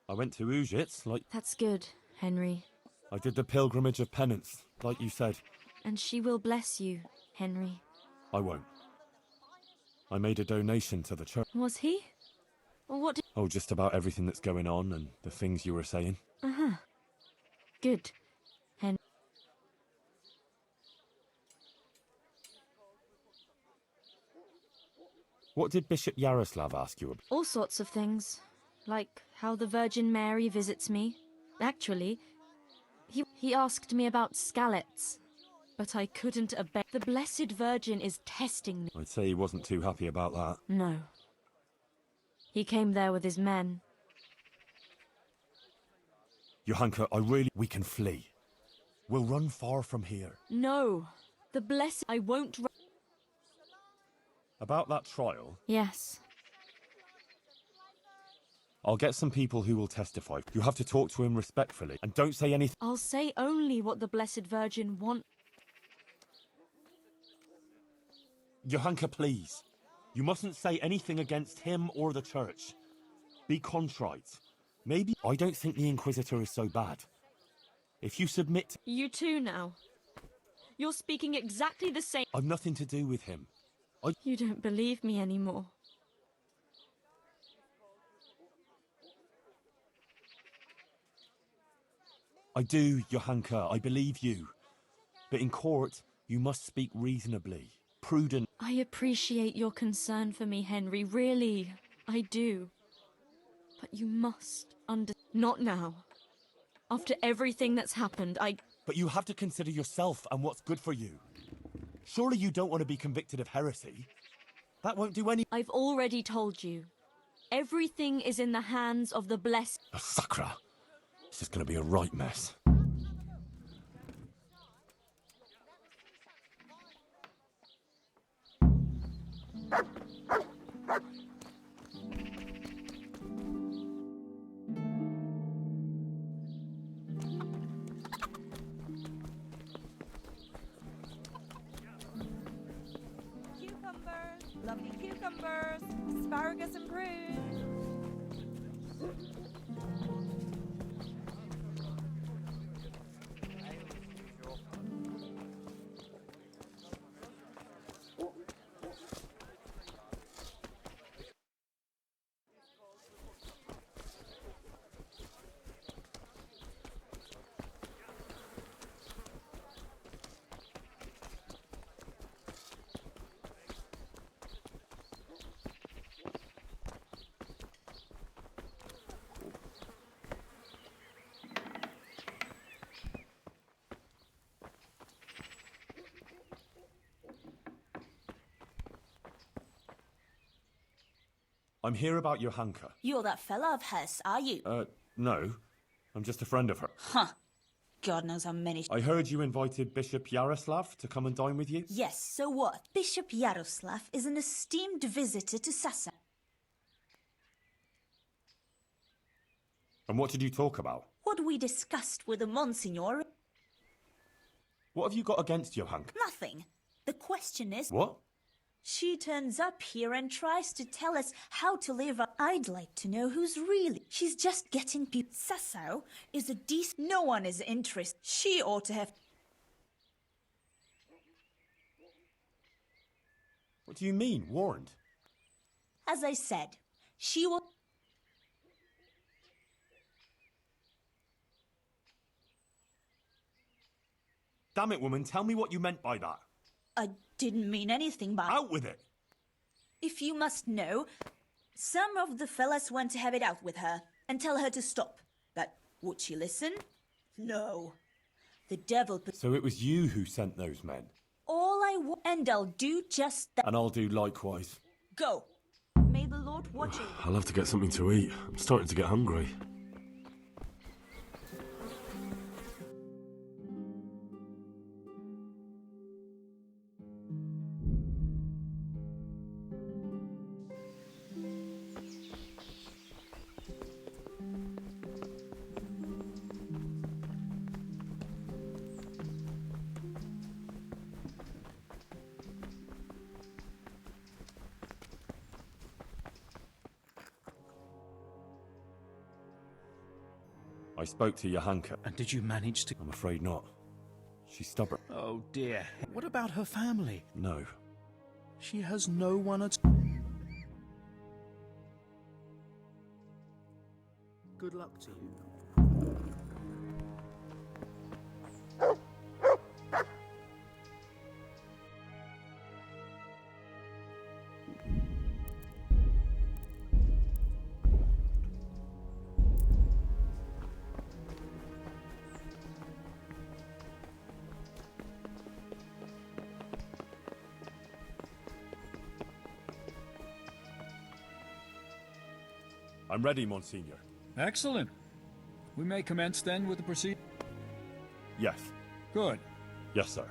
I went to Ujits, like... That's good, Henry. I did the pilgrimage of penance, like you said. And she will bless you, Henry. I won't. I made a donation to the church. Was he? What did... Oh, just about everything that's going on and the things you were saying. Uh-huh. Good, Henry. What did Bishop Yaroslav ask you about? All sorts of things. Like how the Virgin Mary visits me. Actually, he asked me about scalets. But I couldn't obey. The Blessed Virgin is testing me. I'd say he wasn't too happy about that. No. He came there with his men. Johanka, we can flee. We'll run far from here. No. The Blessed... I won't run. About that trial? Yes. I'll get some people who will testify. You have to talk to him respectfully, and don't say anything. I'll say only what the Blessed Virgin wants. Johanka, please. You mustn't say anything against him or the church. Be contrite. Maybe... I don't think the Inquisitor is so bad. If you submit... You too now. You're speaking exactly the same... I've nothing to do with him. You don't believe me anymore. I do, Johanka, I believe you. But in court, you must speak reasonably, prudent. I appreciate your concern for me, Henry, really, I do. But you must Not now. After everything that's happened, But you have to consider yourself and what's good for you. Surely you don't want to be convicted of heresy? That won't do any— I've already told you. Everything is in the hands of the blessed. Sacra. This is going to be a right mess. Cucumbers, lovely cucumbers, asparagus and prunes. I'm here about Johanka. You're that fella of hers, are you? No. I'm just a friend of her. Huh. God knows how many. I heard you invited Bishop Yaroslav to come and dine with you? Yes, so what? Bishop Yaroslav is an esteemed visitor to Sassa. And what did you talk about? What we discussed with the Monsignor. What have you got against Johanka? Nothing. The question is. What? She turns up here and tries to tell us how to live. I'd like to know who's really. She's just getting people. Sassau is a decent. No one is interested. She ought to have. What do you mean, warned? As I said, she will. Damn it, woman, tell me what you meant by that. I didn't mean anything by. Out with it! If you must know, some of the fellas went to have it out with her and tell her to stop. But would she listen? No. The devil put. So it was you who sent those men? All I want, and I'll do just that. And I'll do likewise. Go. May the Lord watch you. I'll have to get something to eat. I'm starting to get hungry. I spoke to Johanka. And did you manage to... I'm afraid not. She's stubborn. Oh dear. What about her family? No. She has no one at... Good luck to you. I'm ready, Monsignor. Excellent. We may commence then with the proceed. Yes. Good. Yes, sir.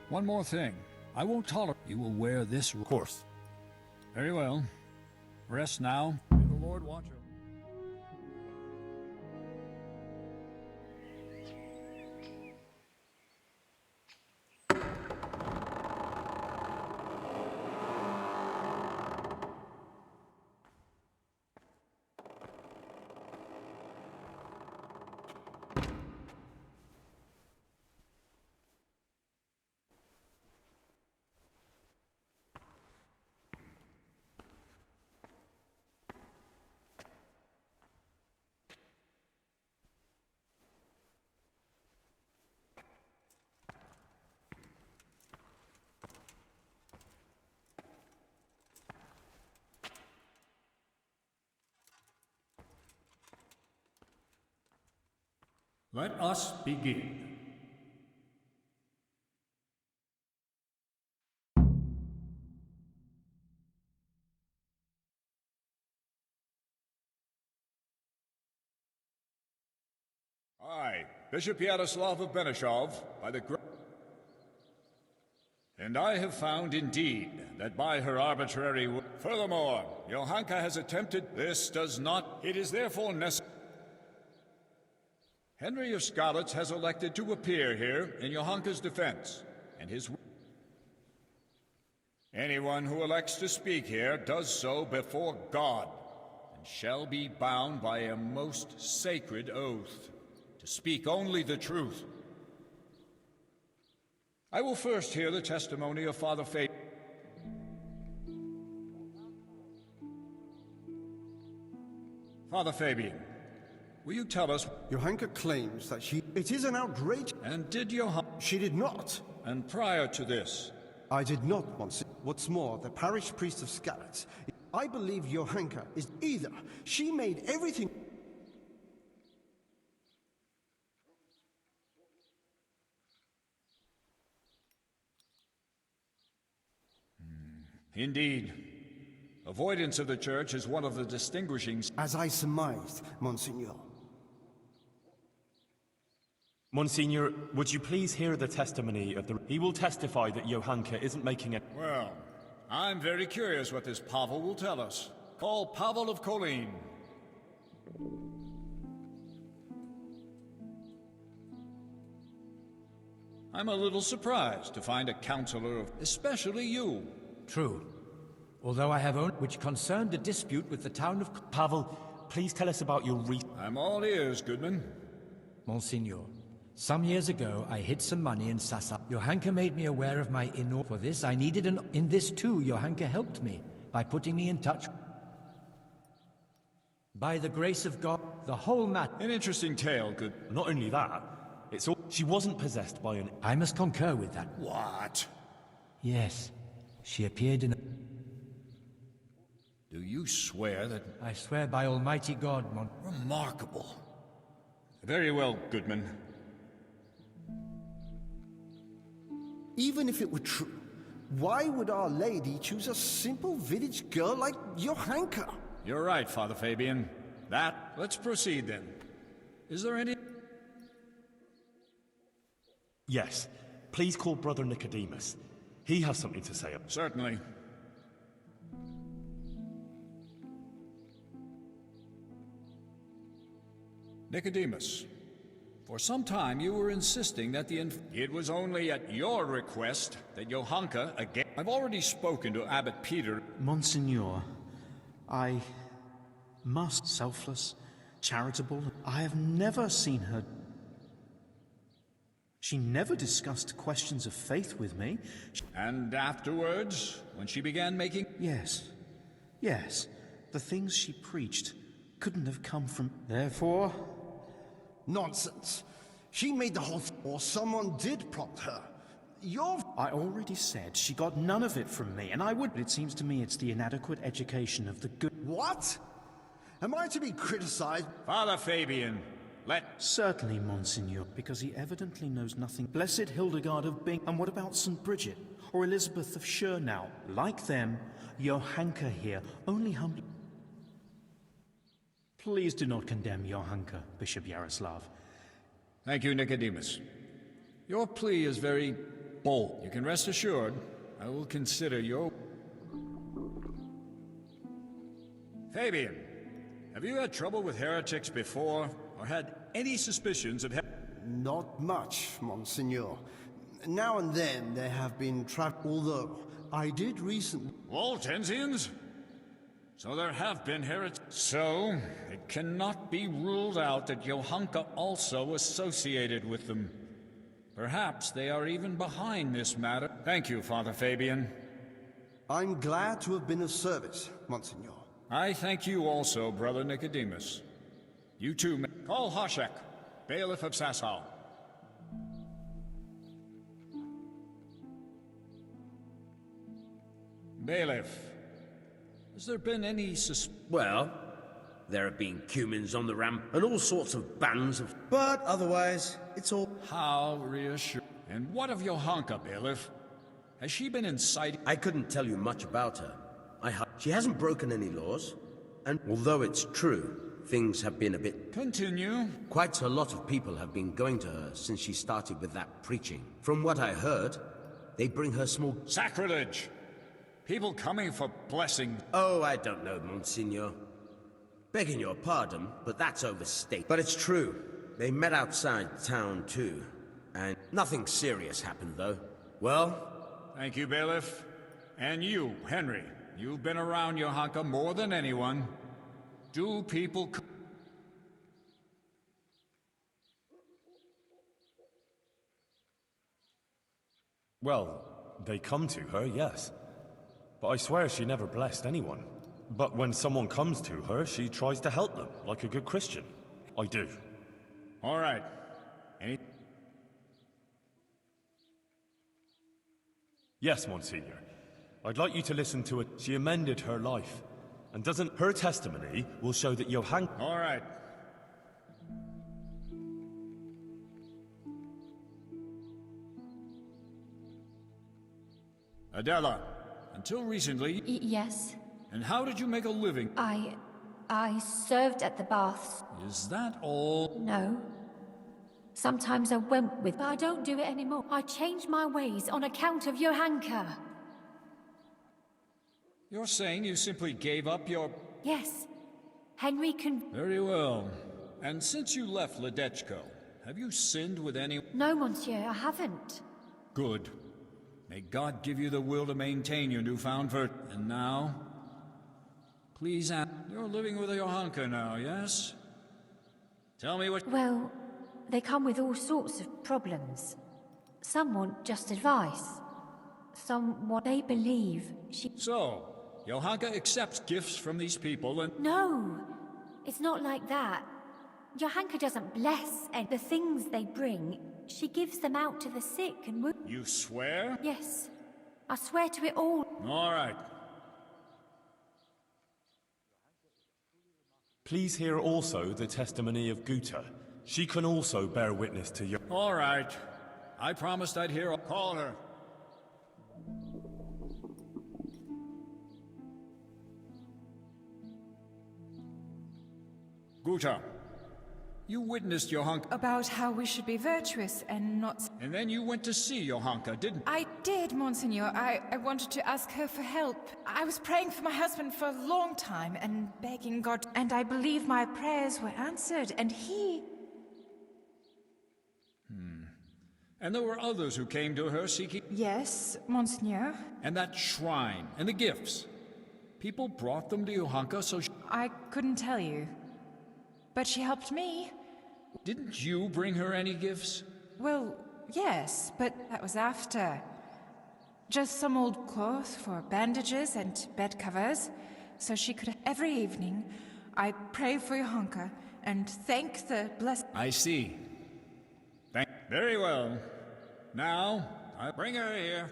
One more thing. I won't tolerate. You will wear this. Of course. Very well. Rest now. May the Lord watch you. Let us begin. I, Bishop Yaroslav of Benishov, by the and I have found indeed that by her arbitrary furthermore, Johanka has attempted this does not, it is therefore necessary. Henry of Skalitz has elected to appear here in Johanka's defense, and his anyone who elects to speak here does so before God, and shall be bound by a most sacred oath. Speak only the truth. I will first hear the testimony of Father Fabian. Father Fabian, will you tell us... Johanka claims that she... It is an outrage. And did Johanka... She did not. And prior to this? I did not, Monsignor. What's more, the parish priest of Skalitz... I believe Johanka is either. She made everything... Indeed. Avoidance of the church is one of the distinguishing... As I surmised, Monsignor. Monsignor, would you please hear the testimony of the... He will testify that Johanka isn't making it... Well, I'm very curious what this Pavel will tell us. Call Pavel of Kolin. I'm a little surprised to find a counselor of... Especially you. True. Although I have owned which concerned a dispute with the town of... Pavel, please tell us about your I'm all ears, Goodman. Monsignor, some years ago I hid some money in Sasa. Johanka made me aware of my For this I needed an... In this too, Johanka helped me by putting me in touch. By the grace of God, the whole matter... An interesting tale, good... Not only that, it's all... She wasn't possessed by an... I must concur with that. What? Yes. She appeared in... Do you swear that... I swear by Almighty God, Remarkable. Very well, Goodman. Even if it were true, why would Our Lady choose a simple village girl like Johanka? You're right, Father Fabian. Let's proceed then. Is there any... Yes. Please call Brother Nicodemus. He has something to say. Certainly. Nicodemus, for some time you were insisting that It was only at your request that Johanka again... I've already spoken to Abbot Peter. Monsignor, I must... Selfless, charitable. I have never seen her... She never discussed questions of faith with me. And afterwards, when she began making... Yes. Yes. The things she preached couldn't have come from... Therefore... Nonsense. She made the whole... Or someone did prompt her. I already said she got none of it from me, and I would... It seems to me it's the inadequate education of the good... What? Am I to be criticized? Father Fabian, Certainly, Monsignor, because he evidently knows nothing. Blessed Hildegard of Bing... And what about St. Bridget? Or Elizabeth of Schurnau? Like them, Johanka here, only humbly... Please do not condemn Johanka, Bishop Yaroslav. Thank you, Nicodemus. Your plea is very bold. You can rest assured, I will consider your... Fabian, have you had trouble with heretics before, or had any suspicions of... Not much, Monsignor. Now and then there have been although I did recently... Waltensians? So there have been heretics. So, it cannot be ruled out that Johanka also associated with them. Perhaps they are even behind this matter. Thank you, Father Fabian. I'm glad to have been of service, Monsignor. I thank you also, Brother Nicodemus. You too may... Call Hoshek, bailiff of Sasau. Bailiff, has there been any Well, There have been cumins on the ramp, and all sorts of bands of... But otherwise, it's all... How reassuring. And what of Johanka, bailiff? Has she been inciting... I couldn't tell you much about her. She hasn't broken any laws, and although it's true, things have been a bit... Continue. Quite a lot of people have been going to her since she started with that preaching. From what I heard, they bring her small... Sacrilege! People coming for blessing. Oh, I don't know, Monsignor. Begging your pardon, but that's overstated. But it's true. They met outside town, too. And nothing serious happened, though. Well... Thank you, bailiff. And you, Henry. You've been around Johanka more than anyone. Do people... Well, they come to her, yes. But I swear she never blessed anyone. But when someone comes to her, she tries to help them, like a good Christian. I do. All right. Yes, Monsignor. I'd like you to listen to it. She amended her life. And doesn't... Her testimony will show that Johann... All right. Adela, until recently... Yes? And how did you make a living? I served at the baths. Is that all? No. Sometimes I went with... But I don't do it anymore. I changed my ways on account of Johanka. You're saying you simply gave up your... Yes. Henry can... Very well. And since you left Ledechko, have you sinned with any... No, monsieur, I haven't. Good. May God give you the will to maintain your newfound virtue. And now... Please, you're living with Johanka now, yes? Tell me what... Well, they come with all sorts of problems. Some want just advice. Some what they believe she... So, Johanka accepts gifts from these people and... No! It's not like that. Johanka doesn't bless and the things they bring. She gives them out to the sick and... You swear? Yes. I swear to it all. All right. Please hear also the testimony of Guta. She can also bear witness to your... All right. I promised I'd hear... Call her. Guta, you witnessed Johanka... About how we should be virtuous and not... And then you went to see Johanka, didn't... I did, Monsignor. I wanted to ask her for help. I was praying for my husband for a long time and begging God... And I believe my prayers were answered, and he... And there were others who came to her seeking... Yes, Monsignor. And that shrine, and the gifts. People brought them to Johanka, so she... I couldn't tell you. But she helped me. Didn't you bring her any gifts? Well, yes, but that was after. Just some old cloth for bandages and bed covers, so she could... Every evening, I pray for Johanka and thank the blessed... I see. Very well. Now, I bring her here.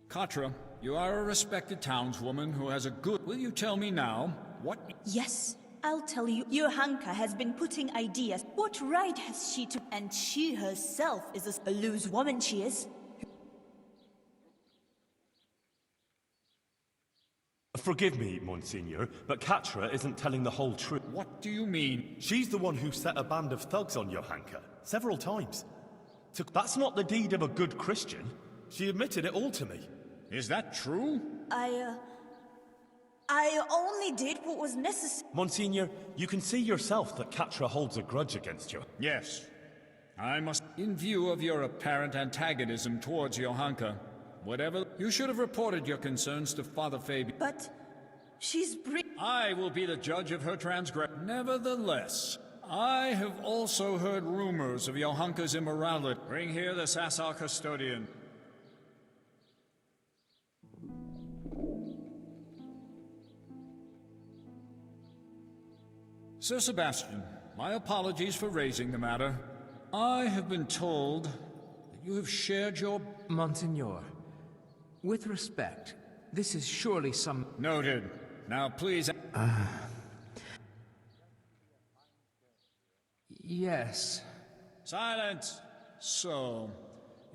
Katra, you are a respected townswoman who has a good... Will you tell me now, what... Yes, I'll tell you. Johanka has been putting ideas. What right has she to... And she herself is a loose woman, she is. Forgive me, Monsignor, but Katra isn't telling the whole truth. What do you mean? She's the one who set a band of thugs on Johanka, several times. That's not the deed of a good Christian. She admitted it all to me. Is that true? I only did what was necessary. Monsignor, you can see yourself that Katra holds a grudge against you. Yes. I must... In view of your apparent antagonism towards Johanka, whatever... You should have reported your concerns to Father Fabian. But... she's... I will be the judge of her transgression. Nevertheless, I have also heard rumors of Johanka's immorality. Bring here the Sasau custodian. Sir Sebastian, my apologies for raising the matter. I have been told that You have shared your... Monsignor, with respect, this is surely some... Noted. Now please... Yes. Silence! So,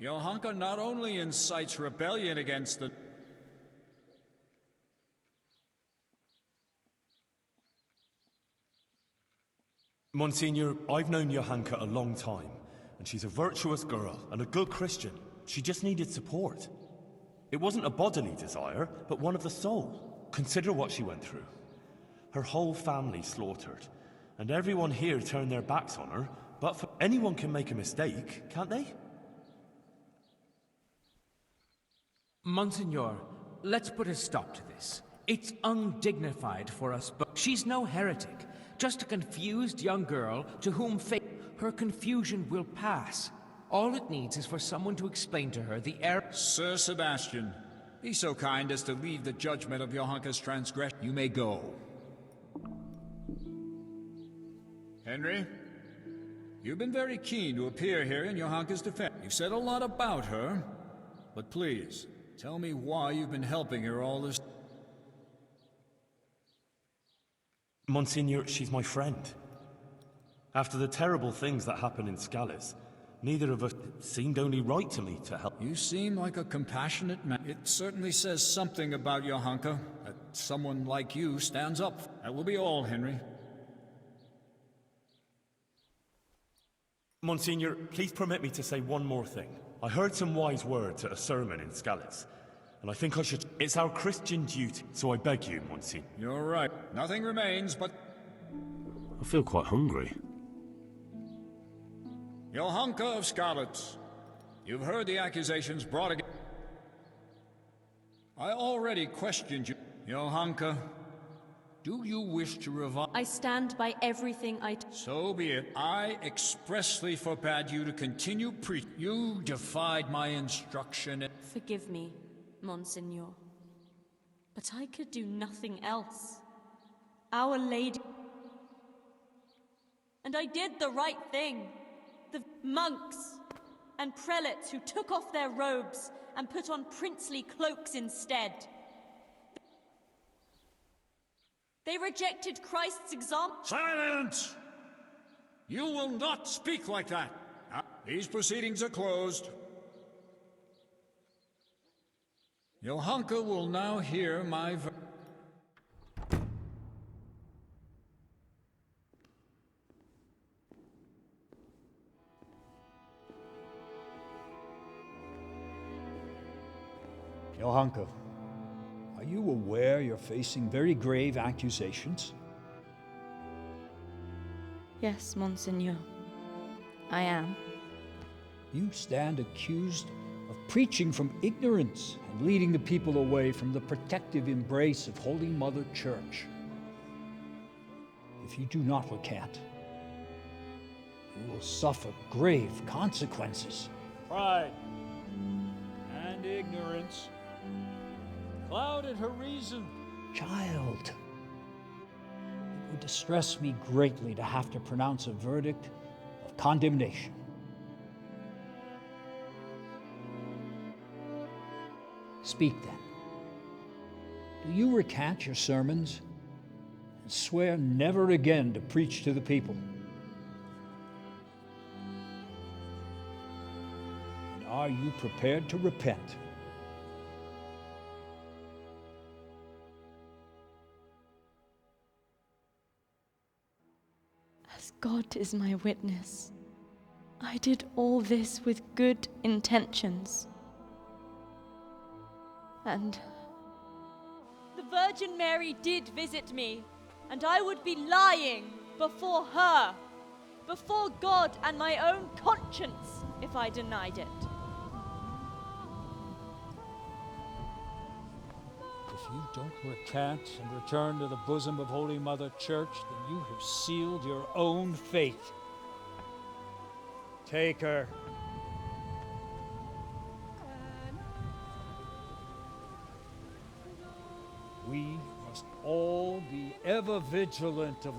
Johanka not only incites rebellion against the... Monsignor, I've known Johanka a long time, and she's a virtuous girl and a good Christian. She just needed support. It wasn't a bodily desire, but one of the soul. Consider what she went through. Her whole family slaughtered, and everyone here turned their backs on her, but anyone can make a mistake, can't they? Monsignor, let's put a stop to this. It's undignified for us, but she's no heretic. Just a confused young girl to whom her confusion will pass. All it needs is for someone to explain to her the error... Sir Sebastian, be so kind as to leave the judgment of Johanka's transgression. You may go. Henry, you've been very keen to appear here in Johanka's defense. You've said a lot about her, but please, tell me why you've been helping her all this... Monsignor, she's my friend. After the terrible things that happened in Scallis, neither of us seemed only right to me to help. You seem like a compassionate man. It certainly says something about Johanka, that someone like you stands up. That will be all, Henry. Monsignor, please permit me to say one more thing. I heard some wise words at a sermon in Scallis, and I think I should... It's our Christian duty, so I beg you, Monsignor. You're right. Nothing remains but... I feel quite hungry. Johanka of Scallis, you've heard the accusations brought against... I already questioned you. Johanka, do you wish to revive... I stand by everything I... So be it. I expressly forbade you to continue preaching. You defied my instruction. Forgive me, Monsignor. But I could do nothing else. Our Lady... And I did the right thing. The monks and prelates who took off their robes and put on princely cloaks instead. They rejected Christ's example. Silence! You will not speak like that. These proceedings are closed. Johanka will now hear my verdict. Johanka, are you aware you're facing very grave accusations? Yes, Monsignor. I am. You stand accused of preaching from ignorance and leading the people away from the protective embrace of Holy Mother Church. If you do not recant, you will suffer grave consequences. Pride and ignorance clouded her reason. Child, it would distress me greatly to have to pronounce a verdict of condemnation. Speak then. Do you recant your sermons and swear never again to preach to the people? And are you prepared to repent? As God is my witness, I did all this with good intentions. And the Virgin Mary did visit me, and I would be lying before her, before God and my own conscience, if I denied it. If you don't recant and return to the bosom of Holy Mother Church, then you have sealed your own fate. Take her. We must all be ever vigilant of